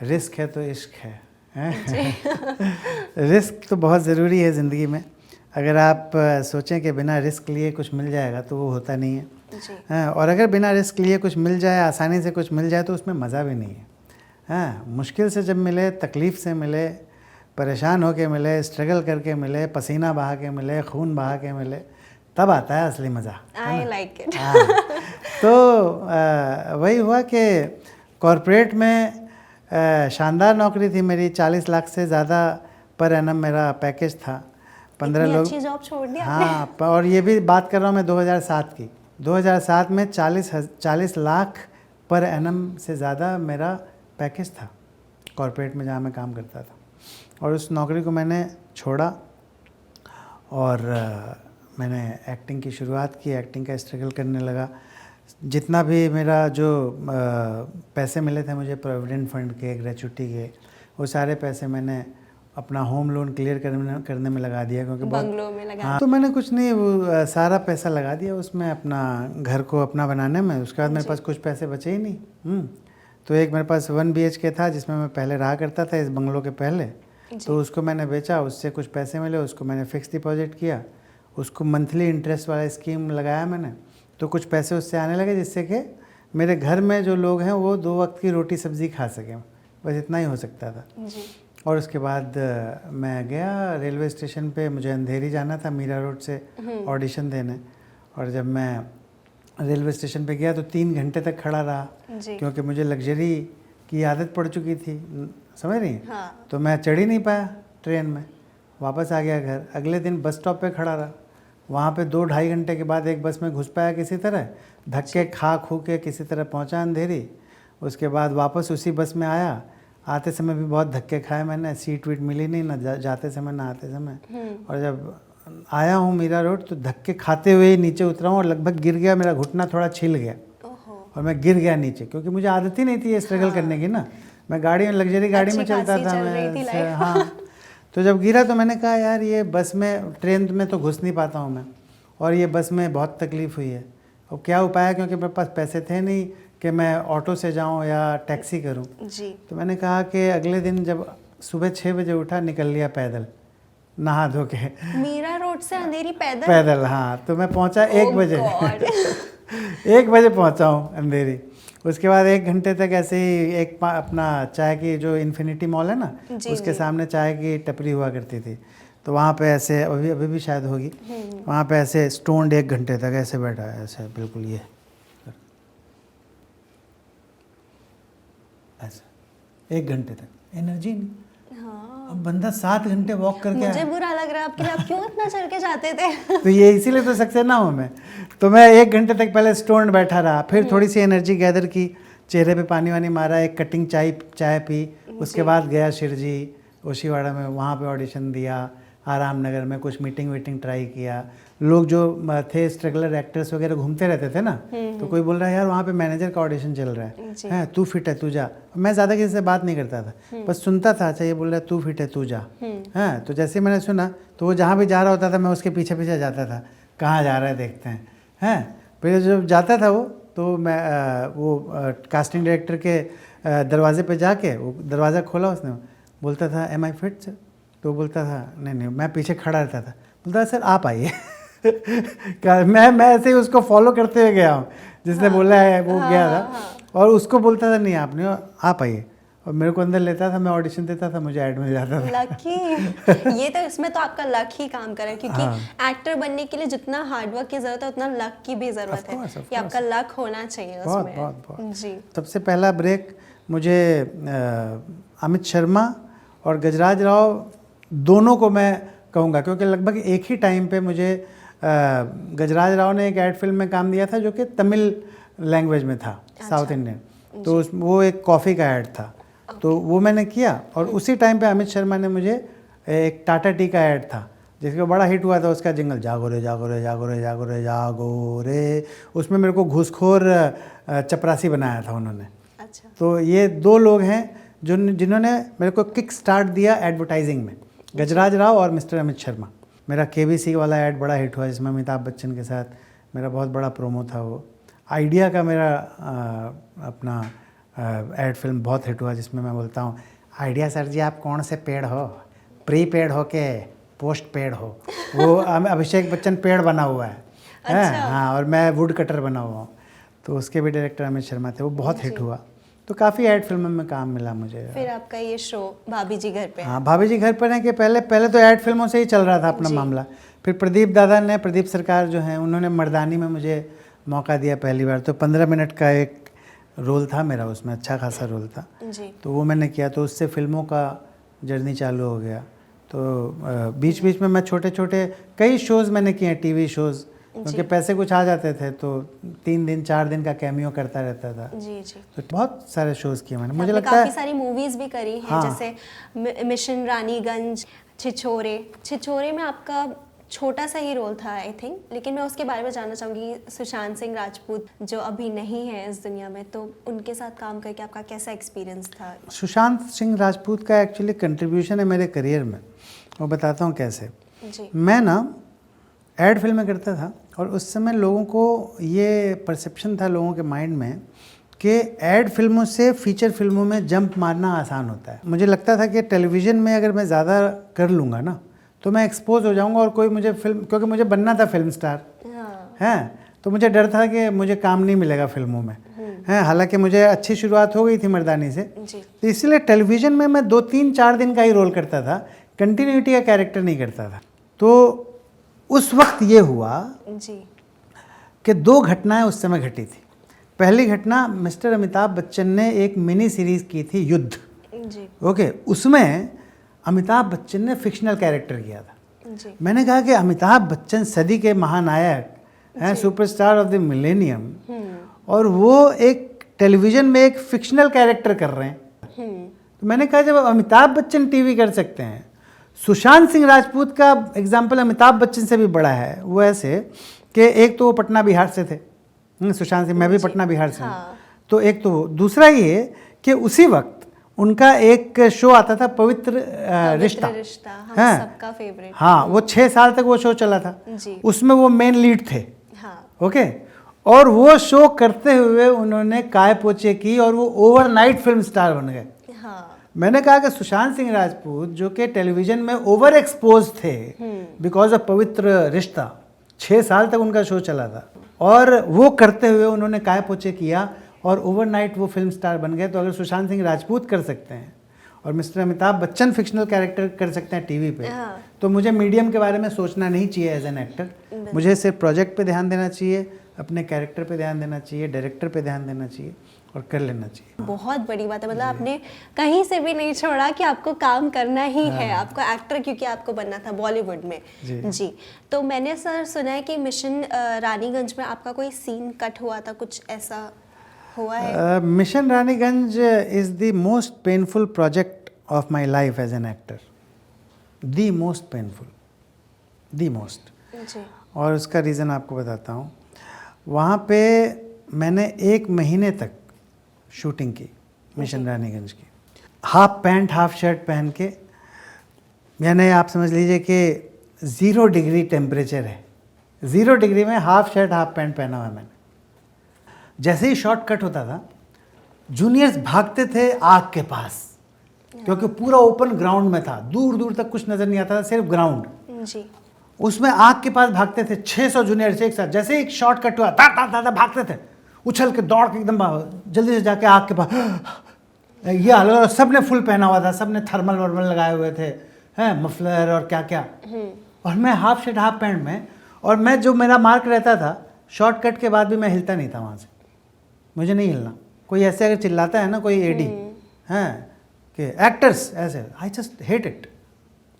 रिस्क है तो इश्क है। रिस्क तो बहुत ज़रूरी है ज़िंदगी में। अगर आप सोचें कि बिना रिस्क लिए कुछ मिल जाएगा तो वो होता नहीं है। और अगर बिना रिस्क लिए कुछ मिल जाए, आसानी से कुछ मिल जाए, तो उसमें मज़ा भी नहीं है। मुश्किल से जब मिले, तकलीफ़ से मिले, परेशान होके मिले, स्ट्रगल करके मिले, पसीना बहा के मिले, खून बहा के मिले, तब आता है असली मज़ा। आई लाइक इट। तो वही हुआ कि कॉरपोरेट में शानदार नौकरी थी मेरी, 40 लाख से ज़्यादा पर एनम मेरा पैकेज था। 15 लोग, अच्छी जॉब छोड़ दी हाँ, और ये भी बात कर रहा हूँ मैं 2007 की। 2007 में 40 लाख पर एनम से ज़्यादा मेरा पैकेज था कॉरपोरेट में जहाँ मैं काम करता था। और उस नौकरी को मैंने छोड़ा और मैंने एक्टिंग की शुरुआत की, एक्टिंग का स्ट्रगल करने लगा। जितना भी मेरा जो पैसे मिले थे मुझे प्रोविडेंट फंड के, ग्रेचुटी के, वो सारे पैसे मैंने अपना होम लोन क्लियर करने में लगा दिया, क्योंकि बंगलों में लगा। हाँ, तो मैंने कुछ नहीं, वो सारा पैसा लगा दिया उसमें, अपना घर को अपना बनाने में। उसके बाद मेरे पास कुछ पैसे बचे ही नहीं। तो एक मेरे पास 1 BHK था जिसमें मैं पहले रहा करता था इस बंगलों के पहले, तो उसको मैंने बेचा, उससे कुछ पैसे मिले, उसको मैंने फिक्स डिपॉजिट किया, उसको मंथली इंटरेस्ट वाला स्कीम लगाया मैंने, तो कुछ पैसे उससे आने लगे जिससे कि मेरे घर में जो लोग हैं वो 2 वक्त की रोटी सब्ज़ी खा सकें, बस इतना ही हो सकता था। और उसके बाद मैं गया रेलवे स्टेशन पे, मुझे अंधेरी जाना था मीरा रोड से ऑडिशन देने, और जब मैं रेलवे स्टेशन पे गया तो 3 घंटे तक खड़ा रहा, क्योंकि मुझे लग्जरी की आदत पड़ चुकी थी, समझ रही हैं। हाँ। तो मैं चढ़ ही नहीं पाया ट्रेन में, वापस आ गया घर। अगले दिन बस स्टॉप पे खड़ा रहा, वहाँ पे 2-2.5 घंटे के बाद एक बस में घुस पाया किसी तरह, धक्के खा खू के किसी तरह पहुँचा अंधेरी। उसके बाद वापस उसी बस में आया, आते समय भी बहुत धक्के खाए मैंने, सीट वीट मिली नहीं, ना जाते समय ना आते समय। और जब आया हूँ मीरा रोड तो धक्के खाते हुए ही नीचे उतरा हूँ और लगभग गिर गया, मेरा घुटना थोड़ा छिल गया और मैं गिर गया नीचे, क्योंकि मुझे आदत ही नहीं थी ये स्ट्रगल करने की ना। मैं गाड़ी में, लग्जरी गाड़ी में चलता था मैं, हाँ। तो जब गिरा तो मैंने कहा यार ये बस में, ट्रेन में तो घुस नहीं पाता हूँ मैं, और ये बस में बहुत तकलीफ़ हुई है, और क्या उपाय है, क्योंकि मेरे पास पैसे थे नहीं कि मैं ऑटो से जाऊँ या टैक्सी करूँ जी। तो मैंने कहा कि अगले दिन जब सुबह 6 बजे उठा, निकल लिया पैदल, नहा धो के। मीरा रोड से अंधेरी पैदल? पैदल, हाँ। तो मैं पहुंचा 1 बजे 1 बजे पहुंचा हूँ अंधेरी। उसके बाद 1 घंटे तक ऐसे ही अपना चाय की, जो इन्फिनिटी मॉल है ना, उसके सामने चाय की टपरी हुआ करती थी, तो वहाँ पे ऐसे, अभी भी शायद होगी, वहाँ पे ऐसे स्टोन्ड 1 घंटे तक ऐसे बैठा है, ऐसे बिल्कुल ये ऐसा 1 घंटे तक, एनर्जी नहीं। अब बंदा 7 घंटे वॉक करके मुझे बुरा लग रहा है आपके लिए, आप क्यों इतना चल के जाते थे? तो ये इसीलिए तो सक्सेस ना हूँ मैं। तो मैं 1 घंटे तक पहले स्टोन बैठा रहा, फिर थोड़ी सी एनर्जी गैदर की, चेहरे पे पानी वानी मारा, एक कटिंग चाय पी, उसके बाद गया शिरजी ओशीवाड़ा में, वहाँ पे ऑडिशन दिया, आराम नगर में कुछ मीटिंग ट्राई किया। लोग जो थे स्ट्रगलर एक्टर्स वगैरह घूमते रहते थे ना, तो कोई बोल रहा है यार वहाँ पे मैनेजर का ऑडिशन चल रहा है, तू फिट है तू जा। मैं ज़्यादा किसी से बात नहीं करता था, बस सुनता था, अच्छा ये बोल रहा है तू फिट है तू जा, है। तो जैसे मैंने सुना तो वो जहाँ भी जा रहा होता था मैं उसके पीछे पीछे जाता था, कहाँ जा रहा है देखते हैं। फिर जब जाता था वो, तो मैं वो कास्टिंग डायरेक्टर के दरवाजे पे जाके, वो दरवाज़ा खोला उसने, बोलता था एम आई फिट सर, तो बोलता था नहीं, मैं पीछे खड़ा रहता था, बोलता था सर आप आइए। मैं ऐसे ही उसको फॉलो करते हुए गया हूँ, जिसने बोला है वो गया था, और उसको बोलता था नहीं आपने, आप आइए, और मेरे को अंदर लेता था, मैं ऑडिशन देता था, मुझे ऐड मिल जाता था। लकी। ये तो इसमें तो आपका लक ही काम करे, क्योंकि एक्टर बनने के लिए जितना हार्डवर्क की जरूरत है उतना लक की भी जरूरत है, ये आपका लक होना चाहिए उसमें। बहुत जी। सबसे पहला ब्रेक मुझे अमित शर्मा और गजराज राव दोनों को मैं कहूँगा, क्योंकि लगभग एक ही टाइम पे मुझे गजराज राव ने एक ऐड फिल्म में काम दिया था जो कि तमिल लैंग्वेज में था, साउथ इंडियन, तो वो एक कॉफ़ी का ऐड था, तो वो मैंने किया। और उसी टाइम पे अमित शर्मा ने मुझे एक टाटा टी का ऐड था जिसका बड़ा हिट हुआ था, उसका जिंगल जागो रे जागो रे जागो रे जागो रे जागो रे, उसमें मेरे को घूसखोर चपरासी बनाया था उन्होंने। अच्छा। तो ये 2 लोग हैं जिन्होंने मेरे को किक स्टार्ट दिया एडवर्टाइजिंग में, गजराज राव और मिस्टर अमित शर्मा। मेरा केबीसी वाला ऐड बड़ा हिट हुआ जिसमें अमिताभ बच्चन के साथ मेरा बहुत बड़ा प्रोमो था। वो आइडिया का मेरा अपना ऐड फिल्म बहुत हिट हुआ जिसमें मैं बोलता हूँ, आइडिया सर जी आप कौन से पेड़ हो, प्री पेड हो के पोस्ट पेड हो। वो अभिषेक बच्चन पेड़ बना हुआ है। अच्छा। हाँ, और मैं वुड कटर बना हुआ हूँ, तो उसके भी डायरेक्टर अमित शर्मा थे, वो बहुत हिट हुआ। तो काफ़ी ऐड फिल्मों में काम मिला मुझे। फिर आपका ये शो भाभी जी घर पे। हाँ, भाभी जी घर पर है कि पहले तो ऐड फिल्मों से ही चल रहा था अपना मामला। फिर प्रदीप सरकार जो हैं उन्होंने मर्दानी में मुझे मौका दिया पहली बार, तो 15 मिनट का एक रोल था मेरा उसमें, अच्छा खासा रोल था जी। तो वो मैंने किया, तो उससे फिल्मों का जर्नी चालू हो गया। तो बीच बीच में मैं छोटे छोटे कई शोज़ मैंने किए, टीवी शोज़, क्योंकि पैसे कुछ आ जाते थे तो 3 दिन 4 दिन का कैमियो करता रहता था। जी जी। तो बहुत सारे शोज़ किए मैंने, मुझे लगता काफ़ी है। सारी मूवीज भी करी हैं। हाँ। जैसे मिशन रानीगंज, छिछोरे में आपका छोटा सा ही रोल था आई थिंक, लेकिन मैं उसके बारे में जानना चाहूँगी। सुशांत सिंह राजपूत जो अभी नहीं है इस दुनिया में, तो उनके साथ काम करके आपका कैसा एक्सपीरियंस था? सुशांत सिंह राजपूत का एक्चुअली कंट्रीब्यूशन है मेरे करियर में, वो बताता हूँ कैसे। जी। मैं ना ऐड फिल्में करता था और उस समय लोगों को ये परसेप्शन था लोगों के माइंड में कि ऐड फिल्मों से फीचर फिल्मों में जंप मारना आसान होता है। मुझे लगता था कि टेलीविज़न में अगर मैं ज़्यादा कर लूँगा ना तो मैं एक्सपोज हो जाऊँगा और कोई मुझे फिल्म, क्योंकि मुझे बनना था फिल्म स्टार, हैं, तो मुझे डर था कि मुझे काम नहीं मिलेगा फिल्मों में, हैं। हालांकि मुझे अच्छी शुरुआत हो गई थी मर्दानी से, तो इसलिए टेलीविज़न में मैं 2-3-4 दिन का ही रोल करता था, कंटिन्यूटी का कैरेक्टर नहीं करता था। तो उस वक्त ये हुआ जी कि 2 घटनाएं उस समय घटी थी। पहली घटना, मिस्टर अमिताभ बच्चन ने एक मिनी सीरीज़ की थी युद्ध, जी। ओके, उसमें अमिताभ बच्चन ने फिक्शनल कैरेक्टर किया था। जी। मैंने कहा कि अमिताभ बच्चन सदी के महानायक हैं, सुपरस्टार ऑफ द मिलेनियम, और वो एक टेलीविज़न में एक फिक्शनल कैरेक्टर कर रहे हैं। तो मैंने कहा जब अमिताभ बच्चन टीवी कर सकते हैं, सुशांत सिंह राजपूत का एग्जाम्पल अमिताभ बच्चन से भी बड़ा है। वो ऐसे कि एक तो वो पटना बिहार से थे, सुशांत सिंह, मैं भी पटना बिहार से हूँ। तो एक तो दूसरा ये कि उसी वक्त उनका एक शो आता था पवित्र रिश्ता, हम हाँ, सबका फेवरेट। हाँ, वो 6 साल तक वो शो चला था जी। उसमें वो मेन लीड थे। हाँ। ओके, और वो शो करते हुए उन्होंने काय पोचे की और वो ओवरनाइट फिल्म स्टार बन गए। हाँ। मैंने कहा कि सुशांत सिंह राजपूत जो कि टेलीविजन में ओवर एक्सपोज थे बिकॉज ऑफ पवित्र रिश्ता, 6 साल तक उनका शो चला था, और वो करते हुए उन्होंने काय पोचे किया और ओवरनाइट वो फिल्म स्टार बन गए। तो अगर सुशांत सिंह राजपूत कर सकते हैं और mister Amitabh Bachchan fictional character कर सकते हैं टीवी पे, तो मुझे मीडियम के बारे में सोचना नहीं चाहिए एज एन एक्टर। मुझे सिर्फ प्रोजेक्ट पे ध्यान देना चाहिए, अपने कैरेक्टर पे ध्यान देना चाहिए, डायरेक्टर पे ध्यान देना चाहिए और कर लेना चाहिए। बहुत बड़ी बात है, मतलब आपने कहीं से भी नहीं छोड़ा कि आपको काम करना ही है, आपको एक्टर क्योंकि आपको बनना था बॉलीवुड में। जी। तो मैंने सर सुना है कि मिशन रानीगंज में आपका कोई सीन कट हुआ था, कुछ ऐसा हुआ है? Mission Raniganj is the most painful project of my life as an actor, the most painful, the most. जी। और उसका रीज़न आपको बताता हूँ। वहाँ पे मैंने 1 महीने तक शूटिंग की मिशन रानीगंज की, हाफ पैंट हाफ शर्ट पहन के, यानी आप समझ लीजिए कि 0 डिग्री टेम्परेचर है, 0 डिग्री में हाफ शर्ट हाफ पैंट पहना हुआ है मैंने। जैसे ही शॉट कट होता था जूनियर्स भागते थे आग के पास, क्योंकि पूरा ओपन ग्राउंड में था, दूर दूर तक कुछ नज़र नहीं आता था, सिर्फ ग्राउंड। जी। उसमें आग के पास भागते थे 600 जूनियर्स एक साथ। जैसे ही शॉट कट हुआ ता ता ता ता भागते थे, उछल के दौड़ के एकदम जल्दी से जाके आग के पास। ये हालत, सब ने फुल पहना हुआ था, सब ने थर्मल वर्मल लगाए हुए थे, हैं, मफलर और क्या क्या, और मैं हाफ शर्ट हाफ पैंट में। और मैं, जो मेरा मार्क रहता था, शॉर्ट कट के बाद भी मैं हिलता नहीं था वहाँ से, मुझे नहीं हिलना। कोई ऐसे अगर चिल्लाता है ना कोई एडी, हैं, कि एक्टर्स ऐसे, आई just hate it,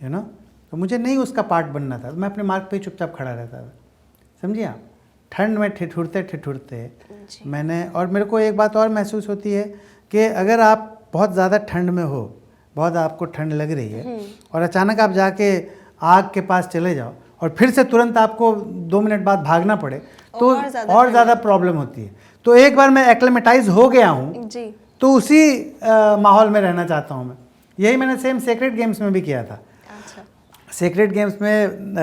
you know. तो मुझे नहीं उसका पार्ट बनना था, मैं अपने मार्क पे ही चुपचाप खड़ा रहता था, समझिए आप। ठंड में ठिठुरते ठिठुरते मैंने, और मेरे को एक बात और महसूस होती है कि अगर आप बहुत ज़्यादा ठंड में हो, बहुत आपको ठंड लग रही है, और अचानक आप जाके आग के पास चले जाओ और फिर से तुरंत आपको 2 मिनट बाद भागना पड़े, तो और ज़्यादा प्रॉब्लम होती है। तो एक बार मैं एक्लेमेटाइज हो गया हूँ, तो उसी माहौल में रहना चाहता हूँ मैं। यही मैंने सेम सेक्रेट गेम्स में भी किया था। सेक्रेट गेम्स में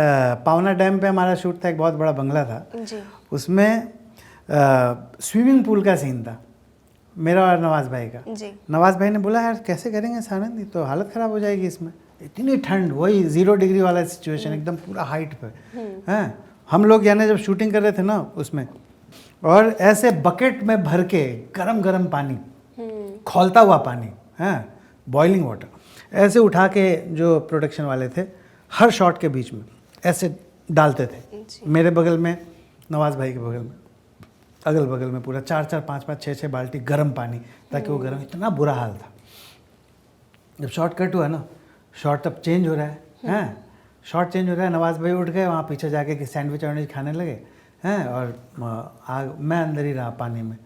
पावना डैम पे हमारा शूट था, एक बहुत बड़ा बंगला था जी। उसमें स्विमिंग पूल का सीन था मेरा और नवाज भाई का। जी। नवाज भाई ने बोला यार कैसे करेंगे सानंद, तो हालत ख़राब हो जाएगी इसमें, इतनी ठंड, वही 0 डिग्री वाला सिचुएशन, एकदम पूरा हाइट पे हैं हम लोग। यानी जब शूटिंग कर रहे थे ना उसमें, और ऐसे बकेट में भर के गरम गरम पानी, खौलता हुआ पानी, हैं, बॉइलिंग वाटर, ऐसे उठा के जो प्रोडक्शन वाले थे हर शॉट के बीच में ऐसे डालते थे। मेरे बगल में, नवाज भाई के बगल में, अगल बगल में पूरा 4-4, 5-5, 6-6 बाल्टी गर्म पानी, ताकि वो गर्म, इतना बुरा हाल था। जब शॉट कट हुआ ना, शॉट तब चेंज हो रहा है, हैं, शॉट चेंज हो रहा है, नवाज भाई उठ गए, वहाँ पीछे जाके कि सैंडविच वैंडविच खाने लगे, हैं, और मैं अंदर ही रहा पानी में।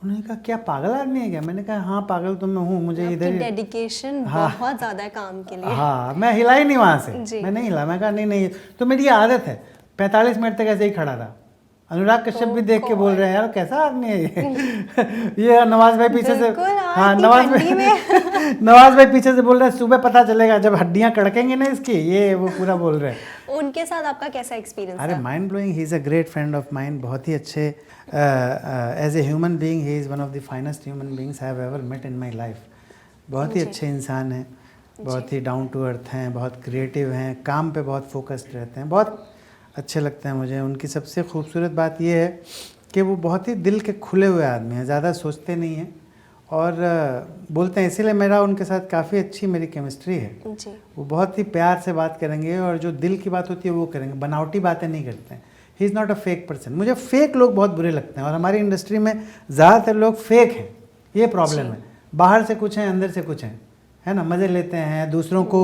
उन्होंने कहा क्या पागल आदमी है क्या? मैंने कहा हाँ पागल तो मैं हूँ, मुझे इधर ही डेडिकेशन बहुत ज़्यादा है काम के लिए। हाँ, मैं हिला ही नहीं वहाँ से, मैं नहीं हिला। मैं कहा नहीं, तो मेरी ये आदत है, 45 मिनट तक ऐसे ही खड़ा रहा। अनुराग कश्यप भी देख के बोल रहे हैं यार कैसा आदमी है ये। ये नवाज भाई पीछे से, हाँ, नवाज भाई पीछे से बोल रहे हैं सुबह पता चलेगा जब हड्डियां कड़केंगे ना इसकी, ये वो पूरा बोल रहे हैं। उनके साथ आपका कैसा एक्सपीरियंस? अरे mind blowing, he is a great friend of mind, बहुत ही अच्छे, as a human being he is one of the finest human beings I have ever met in my life. बहुत ही अच्छे इंसान हैं, बहुत ही डाउन टू अर्थ हैं, बहुत क्रिएटिव हैं, काम पे बहुत फोकस्ड रहते हैं, बहुत अच्छे लगते हैं मुझे। उनकी सबसे खूबसूरत बात यह है कि वो बहुत ही दिल के खुले हुए आदमी हैं, ज़्यादा सोचते नहीं हैं और बोलते हैं, इसीलिए मेरा उनके साथ काफ़ी अच्छी मेरी केमिस्ट्री है जी। वो बहुत ही प्यार से बात करेंगे और जो दिल की बात होती है वो करेंगे, बनावटी बातें नहीं करते हैं। He is not a fake person. मुझे फेक लोग बहुत बुरे लगते हैं और हमारी इंडस्ट्री में ज़्यादातर लोग फेक हैं, ये प्रॉब्लम है। बाहर से कुछ हैं, अंदर से कुछ हैं, है ना, मज़े लेते हैं, दूसरों को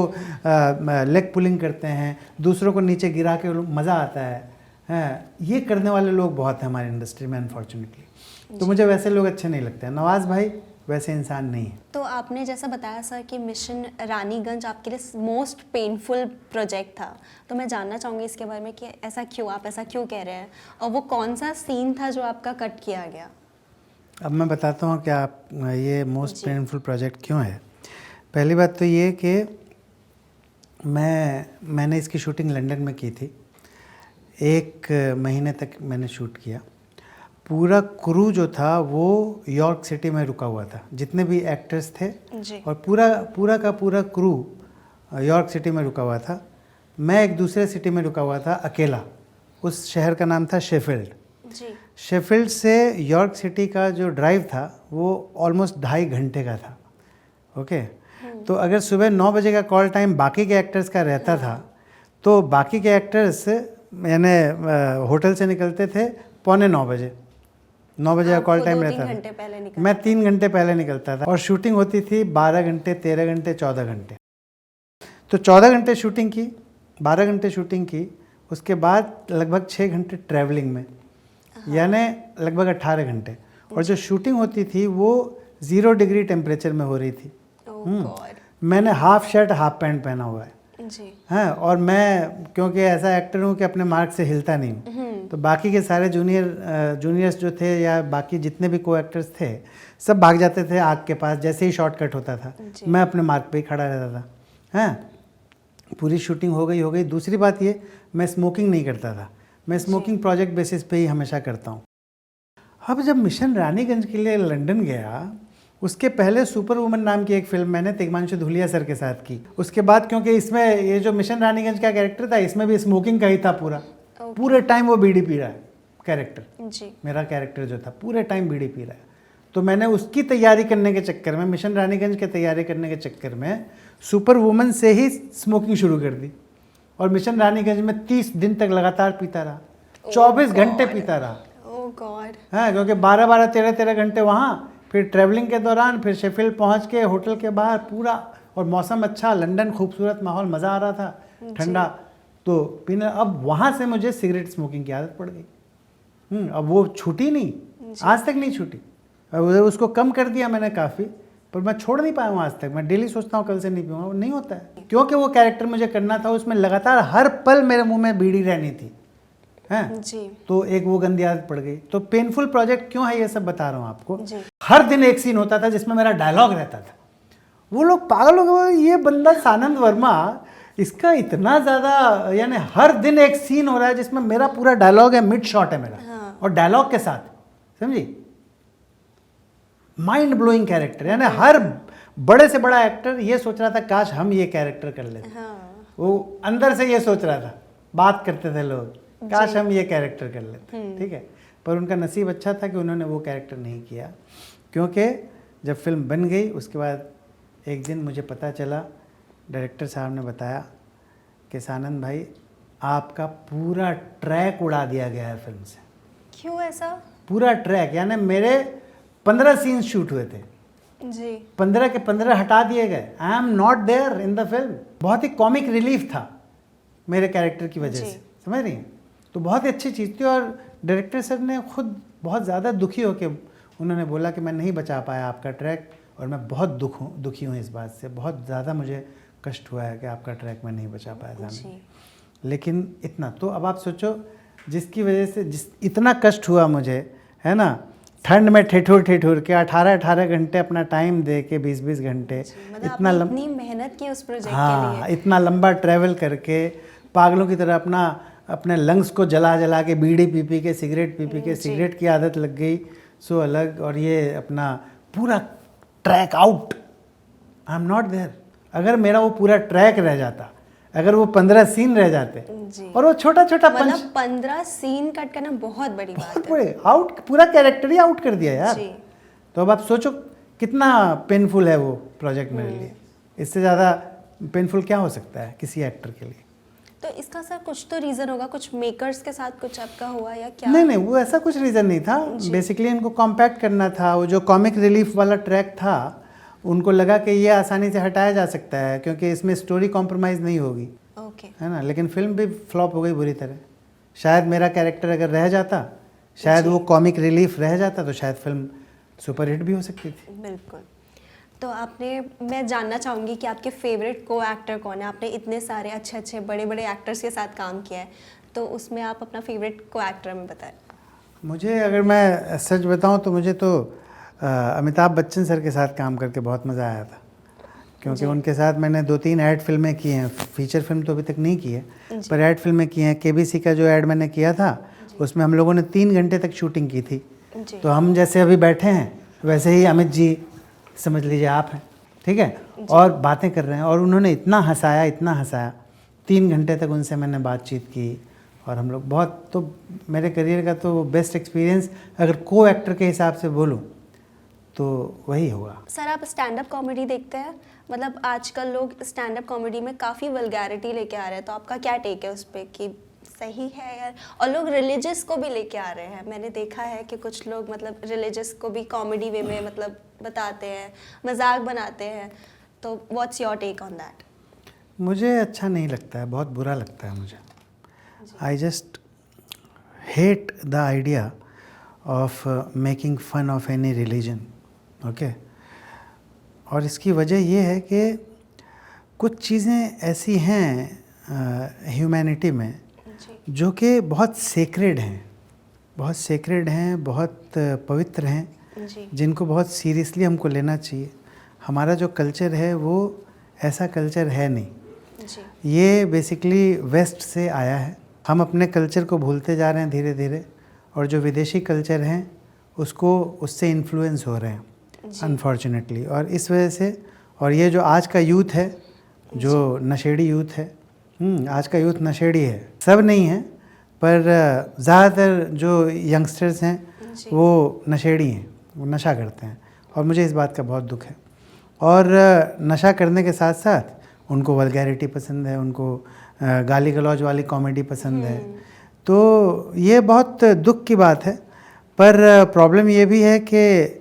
लेग पुलिंग करते हैं, दूसरों को नीचे गिरा के मज़ा आता है, ये करने वाले लोग बहुत हैं हमारी इंडस्ट्री में अनफॉर्चुनेटली। तो मुझे वैसे लोग अच्छे नहीं लगते हैं। नवाज़ भाई वैसे इंसान नहीं है। तो आपने जैसा बताया सर कि मिशन रानीगंज आपके लिए मोस्ट पेनफुल प्रोजेक्ट था, तो मैं जानना चाहूँगी इसके बारे में कि ऐसा क्यों, आप ऐसा क्यों कह रहे हैं, और वो कौन सा सीन था जो आपका कट किया गया? अब मैं बताता हूँ कि आप ये मोस्ट पेनफुल प्रोजेक्ट क्यों है। पहली बात तो ये कि मैंने इसकी शूटिंग लंदन में की थी। 1 महीने तक मैंने शूट किया। पूरा क्रू जो था वो यॉर्क सिटी में रुका हुआ था, जितने भी एक्टर्स थे जी। और पूरा का पूरा क्रू यॉर्क सिटी में रुका हुआ था। मैं एक दूसरे सिटी में रुका हुआ था अकेला। उस शहर का नाम था शेफील्ड। जी। शेफील्ड से यॉर्क सिटी का जो ड्राइव था वो ऑलमोस्ट 2.5 घंटे का था। ओके। तो अगर सुबह 9 बजे का कॉल टाइम बाकी के एक्टर्स का रहता था, तो बाकी के एक्टर्स यानी होटल से निकलते थे 8:45 बजे। 9 बजे का कॉल टाइम रहता था, मैं 3 घंटे पहले निकलता था। और शूटिंग होती थी 12 घंटे, 13 घंटे, 14 घंटे। तो 14 घंटे शूटिंग की, 12 घंटे शूटिंग की, उसके बाद लगभग 6 घंटे ट्रैवलिंग में, यानी लगभग 18 घंटे। और जो शूटिंग होती थी वो 0 डिग्री टेम्परेचर में हो रही थी। मैंने हाफ शर्ट हाफ पैंट पहना हुआ है जी। हाँ, और मैं क्योंकि ऐसा एक्टर हूँ कि अपने मार्क से हिलता नहीं हूँ, तो बाकी के सारे जूनियर्स जो थे या बाकी जितने भी को एक्टर्स थे सब भाग जाते थे आग के पास जैसे ही शॉर्टकट होता था। मैं अपने मार्क पे ही खड़ा रहता था। हाँ, पूरी शूटिंग हो गई। दूसरी बात ये, मैं स्मोकिंग नहीं करता था। मैं स्मोकिंग प्रोजेक्ट बेसिस पे ही हमेशा करता हूँ। अब जब मिशन रानीगंज के लिए लंदन गया, उसके पहले सुपर वुमन नाम की एक फिल्म मैंने तिग्मांशु धूलिया सर के साथ की। उसके बाद क्योंकि इसमें ये जो मिशन रानीगंज का कैरेक्टर था, इसमें भी स्मोकिंग का ही था पूरे टाइम वो बीड़ी पी रहा है कैरेक्टर। जी। मेरा कैरेक्टर जो था पूरे टाइम बीड़ी पी रहा है। तो मैंने उसकी तैयारी करने के चक्कर में, मिशन रानीगंज की तैयारी करने के चक्कर में सुपर वुमन से ही स्मोकिंग शुरू कर दी। और मिशन रानीगंज में 30 दिन तक लगातार पीता रहा, 24 घंटे पीता रहा। ओह गॉड। हाँ, क्योंकि 12-12, 13-13 घंटे वहाँ, फिर ट्रैवलिंग के दौरान, फिर शेफील्ड पहुँच के होटल के बाहर पूरा, और मौसम अच्छा, लंदन खूबसूरत माहौल, मज़ा आ रहा था, ठंडा, तो पीने। अब वहाँ से मुझे सिगरेट स्मोकिंग की आदत पड़ गई। अब वो छूटी नहीं, आज तक नहीं छूटी। अब उसको कम कर दिया मैंने काफ़ी, पर मैं छोड़ नहीं पाया हूँ आज तक। मैं डेली सोचता हूँ कल से नहीं पीऊँगा, वो नहीं होता है। क्योंकि वो कैरेक्टर मुझे करना था, उसमें लगातार हर पल मेरे मुँह में बीड़ी रहनी थी। हैं जी। तो एक वो गंदी आदत पड़ गई। तो पेनफुल प्रोजेक्ट क्यों है ये सब बता रहा हूँ आपको। जी। हर दिन एक सीन होता था जिसमें मेरा डायलॉग रहता था। वो लोग पागल हो गए, ये बंदा सानंद वर्मा, इसका इतना ज़्यादा, यानी हर दिन एक सीन हो रहा है जिसमें मेरा पूरा डायलॉग है, मिड शॉट है मेरा। हाँ। और डायलॉग के साथ, समझी, माइंड ब्लोइंग कैरेक्टर। यानी हर बड़े से बड़ा एक्टर ये सोच रहा था काश हम ये कैरेक्टर कर लेते। हाँ। वो अंदर से ये सोच रहा था, बात करते थे लोग, काश हम ये कैरेक्टर कर लेते। ठीक है, पर उनका नसीब अच्छा था कि उन्होंने वो कैरेक्टर नहीं किया। क्योंकि जब फिल्म बन गई उसके बाद एक दिन मुझे पता चला, डायरेक्टर साहब ने बताया कि सानंद भाई आपका पूरा ट्रैक उड़ा दिया गया है फिल्म से। क्यों ऐसा? पूरा ट्रैक, यानी मेरे 15 सीन्स शूट हुए थे, जी। 15 के 15 हटा दिए गए। I am not there in the film. बहुत ही कॉमिक रिलीफ था मेरे कैरेक्टर की वजह से, समझ रही हैं? तो बहुत ही अच्छी चीज़ थी। और डायरेक्टर सर ने खुद बहुत ज़्यादा दुखी होकर उन्होंने बोला कि मैं नहीं बचा पाया आपका ट्रैक, और मैं बहुत दुखी हूँ इस बात से। बहुत ज़्यादा मुझे कष्ट हुआ है कि आपका ट्रैक मैं नहीं बचा पाया सामने। लेकिन इतना तो, अब आप सोचो, जिसकी वजह से इतना कष्ट हुआ मुझे, है ना, ठंड में ठिठुर के 18 घंटे अपना टाइम दे के, 20 घंटे, इतना इतनी मेहनत की उस प्रोजेक्ट के लिए, इतना लंबा ट्रैवल करके, पागलों की तरह अपने लंग्स को जला के, बीड़ी पी के, सिगरेट पी के, सिगरेट की आदत लग गई सो अलग, और ये अपना पूरा track out. I am not there. अगर मेरा वो पूरा ट्रैक रह जाता, अगर वो 15 सीन रह जाते, और वो छोटा पंच, 15 सीन कट करना बहुत बड़ी बात है। आउट, पूरा कैरेक्टर ही आउट कर दिया यार। तो अब आप सोचो कितना पेनफुल है वो प्रोजेक्ट मेरे लिए। इससे ज़्यादा पेनफुल क्या हो सकता है किसी एक्टर के लिए। तो इसका सर कुछ तो रीज़न होगा, कुछ मेकर्स के साथ कुछ आपका हुआ या क्या? नहीं, वो ऐसा कुछ रीज़न नहीं था। बेसिकली इनको कॉम्पैक्ट करना था। वो जो कॉमिक रिलीफ वाला ट्रैक था, उनको लगा कि ये आसानी से हटाया जा सकता है क्योंकि इसमें स्टोरी कॉम्प्रोमाइज़ नहीं होगी, है ना। लेकिन फिल्म भी फ्लॉप हो गई बुरी तरह। शायद मेरा कैरेक्टर अगर रह जाता, शायद वो कॉमिक रिलीफ रह जाता, तो शायद फिल्म सुपर हिट भी हो सकती थी। बिल्कुल। तो मैं जानना चाहूँगी कि आपके फेवरेट को एक्टर कौन है? आपने इतने सारे अच्छे अच्छे बड़े बड़े एक्टर्स के साथ काम किया है, तो उसमें आप अपना फेवरेट को एक्टर में बताएं। मुझे अगर मैं सच बताऊं तो मुझे तो अमिताभ बच्चन सर के साथ काम करके बहुत मज़ा आया था, क्योंकि उनके साथ मैंने 2-3 ऐड फिल्में की हैं। फीचर फिल्म तो अभी तक नहीं की है, पर ऐड फिल्में की हैं। केबीसी का जो ऐड मैंने किया था उसमें हम लोगों ने 3 घंटे तक शूटिंग की थी। तो हम जैसे अभी बैठे हैं वैसे ही अमित जी समझ लीजिए आप हैं, ठीक है, और बातें कर रहे हैं, और उन्होंने इतना हंसाया 3 घंटे तक उनसे मैंने बातचीत की, और हम लोग बहुत, तो मेरे करियर का तो बेस्ट एक्सपीरियंस अगर को एक्टर के हिसाब से बोलूं तो वही होगा। सर, आप स्टैंड अप कॉमेडी देखते हैं? मतलब आजकल लोग स्टैंड अप कॉमेडी में काफ़ी वल्गैरिटी लेके आ रहे हैं, तो आपका क्या टेक है उस पर कि सही है यार? और लोग रिलीजियस को भी लेके आ रहे हैं। मैंने देखा है कि कुछ लोग मतलब रिलीजियस को भी कॉमेडी वे में मतलब बताते हैं, मजाक बनाते हैं, तो what's your take on that? मुझे अच्छा नहीं लगता है, बहुत बुरा लगता है मुझे। I just hate the idea of making fun of any religion, okay. और इसकी वजह ये है कि कुछ चीज़ें ऐसी हैं ह्यूमैनिटी में जो कि बहुत सेक्रेड हैं, बहुत पवित्र हैं, जिनको बहुत सीरियसली हमको लेना चाहिए। हमारा जो कल्चर है वो ऐसा कल्चर है नहीं, ये बेसिकली वेस्ट से आया है। हम अपने कल्चर को भूलते जा रहे हैं धीरे धीरे, और जो विदेशी कल्चर हैं उससे इन्फ्लुएंस हो रहे हैं अनफॉर्चुनेटली। और इस वजह से, और ये जो आज का यूथ है, जो नशेड़ी यूथ है, आज का यूथ नशेड़ी है, सब नहीं है पर ज़्यादातर जो यंगस्टर्स हैं वो नशेड़ी हैं, वो नशा करते हैं, और मुझे इस बात का बहुत दुख है। और नशा करने के साथ साथ उनको वल्गैरिटी पसंद है, उनको गाली गलौज वाली कॉमेडी पसंद है, तो ये बहुत दुख की बात है। पर प्रॉब्लम ये भी है कि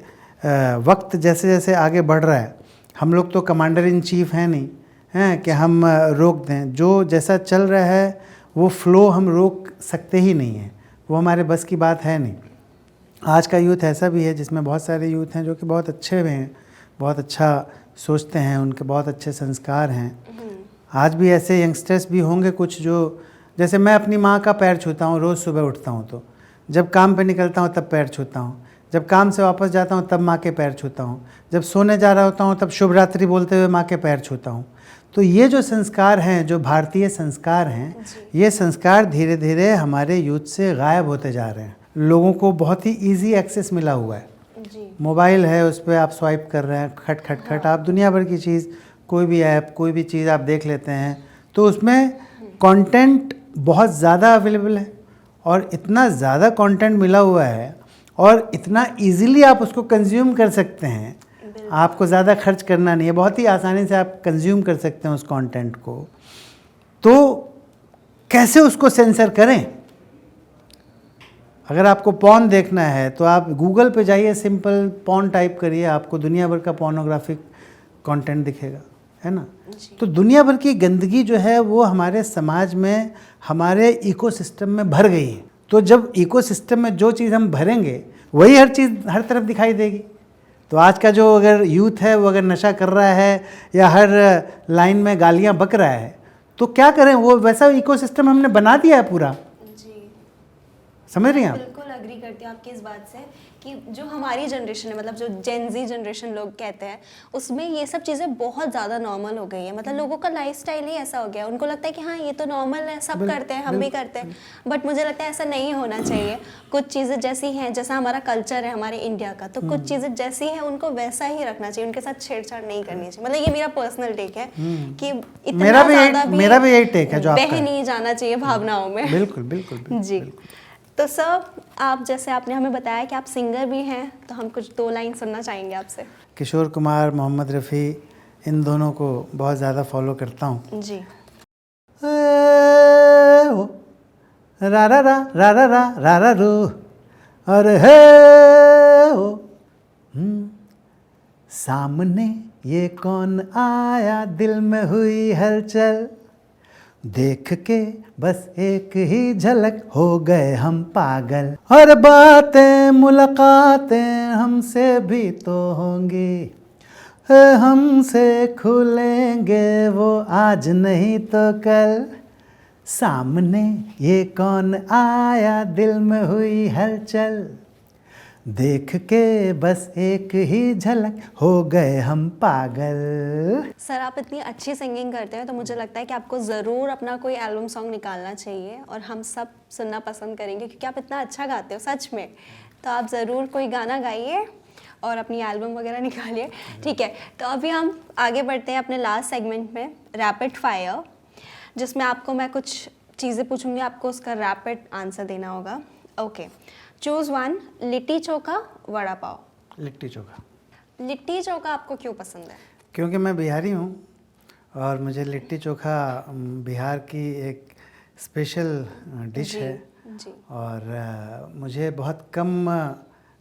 वक्त जैसे जैसे आगे बढ़ रहा है, हम लोग तो कमांडर इन चीफ हैं नहीं, हैं कि हम रोक दें। जो जैसा चल रहा है वो फ्लो हम रोक सकते ही नहीं हैं, वो हमारे बस की बात है नहीं। आज का यूथ ऐसा भी है जिसमें बहुत सारे यूथ हैं जो कि बहुत अच्छे हैं, बहुत अच्छा सोचते हैं, उनके बहुत अच्छे संस्कार हैं। आज भी ऐसे यंगस्टर्स भी होंगे कुछ जो, जैसे मैं अपनी माँ का पैर छूता हूँ, रोज़ सुबह उठता हूँ तो जब काम पे निकलता हूँ तब पैर छूता हूँ, जब काम से वापस जाता हूँ तब माँ के पैर छूता हूँ, जब सोने जा रहा होता हूँ तब शुभ रात्रि बोलते हुए माँ के पैर छूता हूँ। तो ये जो संस्कार हैं, जो भारतीय संस्कार हैं, ये संस्कार धीरे धीरे हमारे यूथ से गायब होते जा रहे हैं। लोगों को बहुत ही इजी एक्सेस मिला हुआ है, मोबाइल है, उस पर आप स्वाइप कर रहे हैं, खट खट खट, आप दुनिया भर की चीज़, कोई भी ऐप, कोई भी चीज़ आप देख लेते हैं, तो उसमें कंटेंट बहुत ज़्यादा अवेलेबल है, और इतना ज़्यादा कंटेंट मिला हुआ है, और इतना इजीली आप उसको कंज्यूम कर सकते हैं, आपको ज़्यादा खर्च करना नहीं है, बहुत ही आसानी से आप कंज्यूम कर सकते हैं उस कंटेंट को। तो कैसे उसको सेंसर करें? अगर आपको पॉर्न देखना है तो आप गूगल पे जाइए, सिंपल पॉर्न टाइप करिए, आपको दुनिया भर का पॉर्नोग्राफिक कंटेंट दिखेगा, है ना। तो दुनिया भर की गंदगी जो है वो हमारे समाज में, हमारे इकोसिस्टम में भर गई है। तो जब इकोसिस्टम में जो चीज़ हम भरेंगे वही हर चीज़ हर तरफ दिखाई देगी। तो आज का जो अगर यूथ है वो अगर नशा कर रहा है या हर लाइन में गालियां बक रहा है, तो क्या करें? वो वैसा इकोसिस्टम हमने बना दिया है पूरा। समझ रही हैं आप? बिल्कुल अग्री करती हूँ आपकी इस बात से कि जो हमारी जनरेशन है, मतलब जो जेन ज़ी जनरेशन लोग कहते हैं, उसमें ये सब चीज़ें बहुत ज़्यादा नॉर्मल हो गई है। मतलब लोगों का लाइफस्टाइल ही ऐसा हो गया, उनको लगता है कि हाँ ये तो नॉर्मल है, सब करते हैं, हम भी करते हैं। बट मुझे लगता है ऐसा नहीं होना चाहिए। कुछ चीज़ें जैसी हैं, जैसा हमारा कल्चर है हमारे इंडिया का, तो कुछ चीज़ें जैसी हैं उनको वैसा ही रखना चाहिए, उनके साथ छेड़छाड़ नहीं करनी चाहिए। मतलब ये मेरा पर्सनल टेक है कि इतना ज़्यादा भी मेरा भी यही टेक है जो बह नहीं जाना चाहिए भावनाओं में। बिल्कुल बिल्कुल जी। तो सर, आप जैसे आपने हमें बताया कि आप सिंगर भी हैं, तो हम कुछ 2 लाइन सुनना चाहेंगे आपसे। किशोर कुमार, मोहम्मद रफ़ी, इन दोनों को बहुत ज़्यादा फॉलो करता हूँ। जी। रा रा रा रा रा रा रा रा रो, और हे हो, सामने ये कौन आया, दिल में हुई हलचल, देख के बस एक ही झलक हो गए हम पागल, और बातें मुलाकातें हमसे भी तो होंगी, हमसे खुलेंगे वो आज नहीं तो कल, सामने ये कौन आया दिल में हुई हलचल, देख के बस एक ही झलक हो गए हम पागल। सर आप इतनी अच्छी सिंगिंग करते हैं तो मुझे लगता है कि आपको ज़रूर अपना कोई एल्बम सॉन्ग निकालना चाहिए और हम सब सुनना पसंद करेंगे क्योंकि आप इतना अच्छा गाते हो सच में। तो आप ज़रूर कोई गाना गाइए और अपनी एल्बम वगैरह निकालिए, ठीक है। तो अभी हम आगे बढ़ते हैं अपने लास्ट सेगमेंट में, रैपिड फायर, जिसमें आपको मैं कुछ चीज़ें पूछूंगी, आपको उसका रैपिड आंसर देना होगा। Okay, choose one, litti chokha vada pav. Litti chokha. Litti chokha आपको क्यों पसंद है? क्योंकि मैं बिहारी हूँ और मुझे लिट्टी चोखा बिहार की एक स्पेशल डिश है जी। और मुझे बहुत कम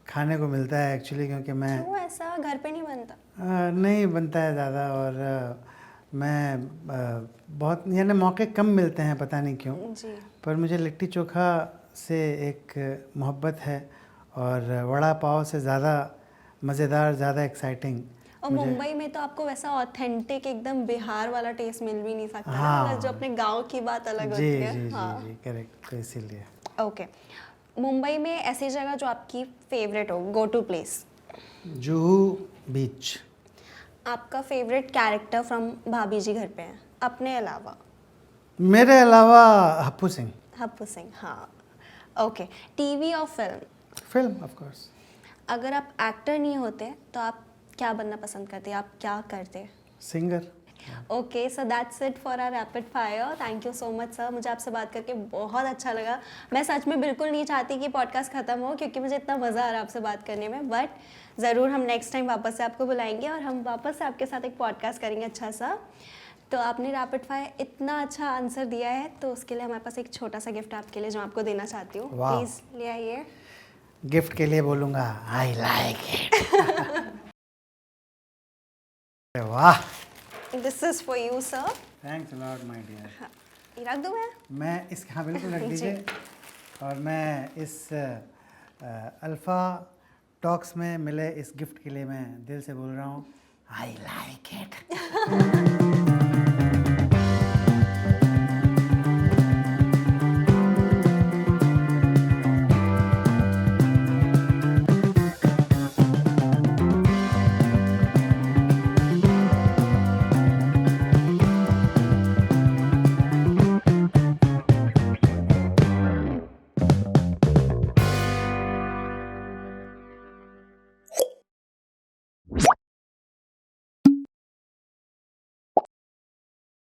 खाने को मिलता है एक्चुअली, क्योंकि मैं क्यों ऐसा, घर पे नहीं बनता? नहीं बनता है ज़्यादा, और मैं बहुत यानी मौके कम मिलते हैं, पता नहीं क्यों, जी। पर मुझे लिट्टी चोखा से एक मोहब्बत है और वड़ा पाव से ज़्यादा मज़ेदार, ज़्यादा एक्साइटिंग। और मुंबई में तो आपको वैसा ऑथेंटिक एकदम बिहार वाला टेस्ट मिल भी नहीं सकता ना, हाँ। मतलब जो अपने गांव की बात अलग जी होती है। जी हाँ। जी जी, करेक्ट, तो इसीलिए। ओके, मुंबई में ऐसी जगह जो आपकी फेवरेट हो, गो टू प्लेस। जुहू बीच। आपका फेवरेट कैरेक्टर फ्रॉम भाभी जी घर पे है अपने अलावा? मेरे अलावा हप्पू सिंह। हप्पू सिंह, हाँ। ओके, टीवी और फिल्म? Film of course. अगर आप एक्टर नहीं होते तो आप क्या बनना पसंद करते, आप क्या करते? Singer. Okay, so that's it for our rapid fire. Thank you so much sir, मुझे आपसे बात करके बहुत अच्छा लगा। मैं सच में बिल्कुल नहीं चाहती कि पॉडकास्ट ख़त्म हो क्योंकि मुझे इतना मज़ा आ रहा है आपसे बात करने में, बट ज़रूर हम नेक्स्ट टाइम वापस से आपको बुलाएंगे और हम वापस से आपके साथ एक पॉडकास्ट करेंगे अच्छा सा। तो आपने रैपिड फायर इतना अच्छा आंसर दिया है तो उसके लिए हमारे पास एक छोटा सा गिफ्ट आपके लिए जो आपको देना चाहती हूँ। वाह। प्लीज़ ले आइए। गिफ्ट के लिए बोलूँगा आई लाइक इट। वाह, this is for you sir. Thanks lot my dear. हाँ, ये रख दूँ मैं इस, हाँ बिल्कुल रख जी। दीजिए। और मैं इस अल्फ़ा टॉक्स में मिले इस गिफ्ट के लिए मैं दिल से बोल रहा हूँ आई लाइक इट।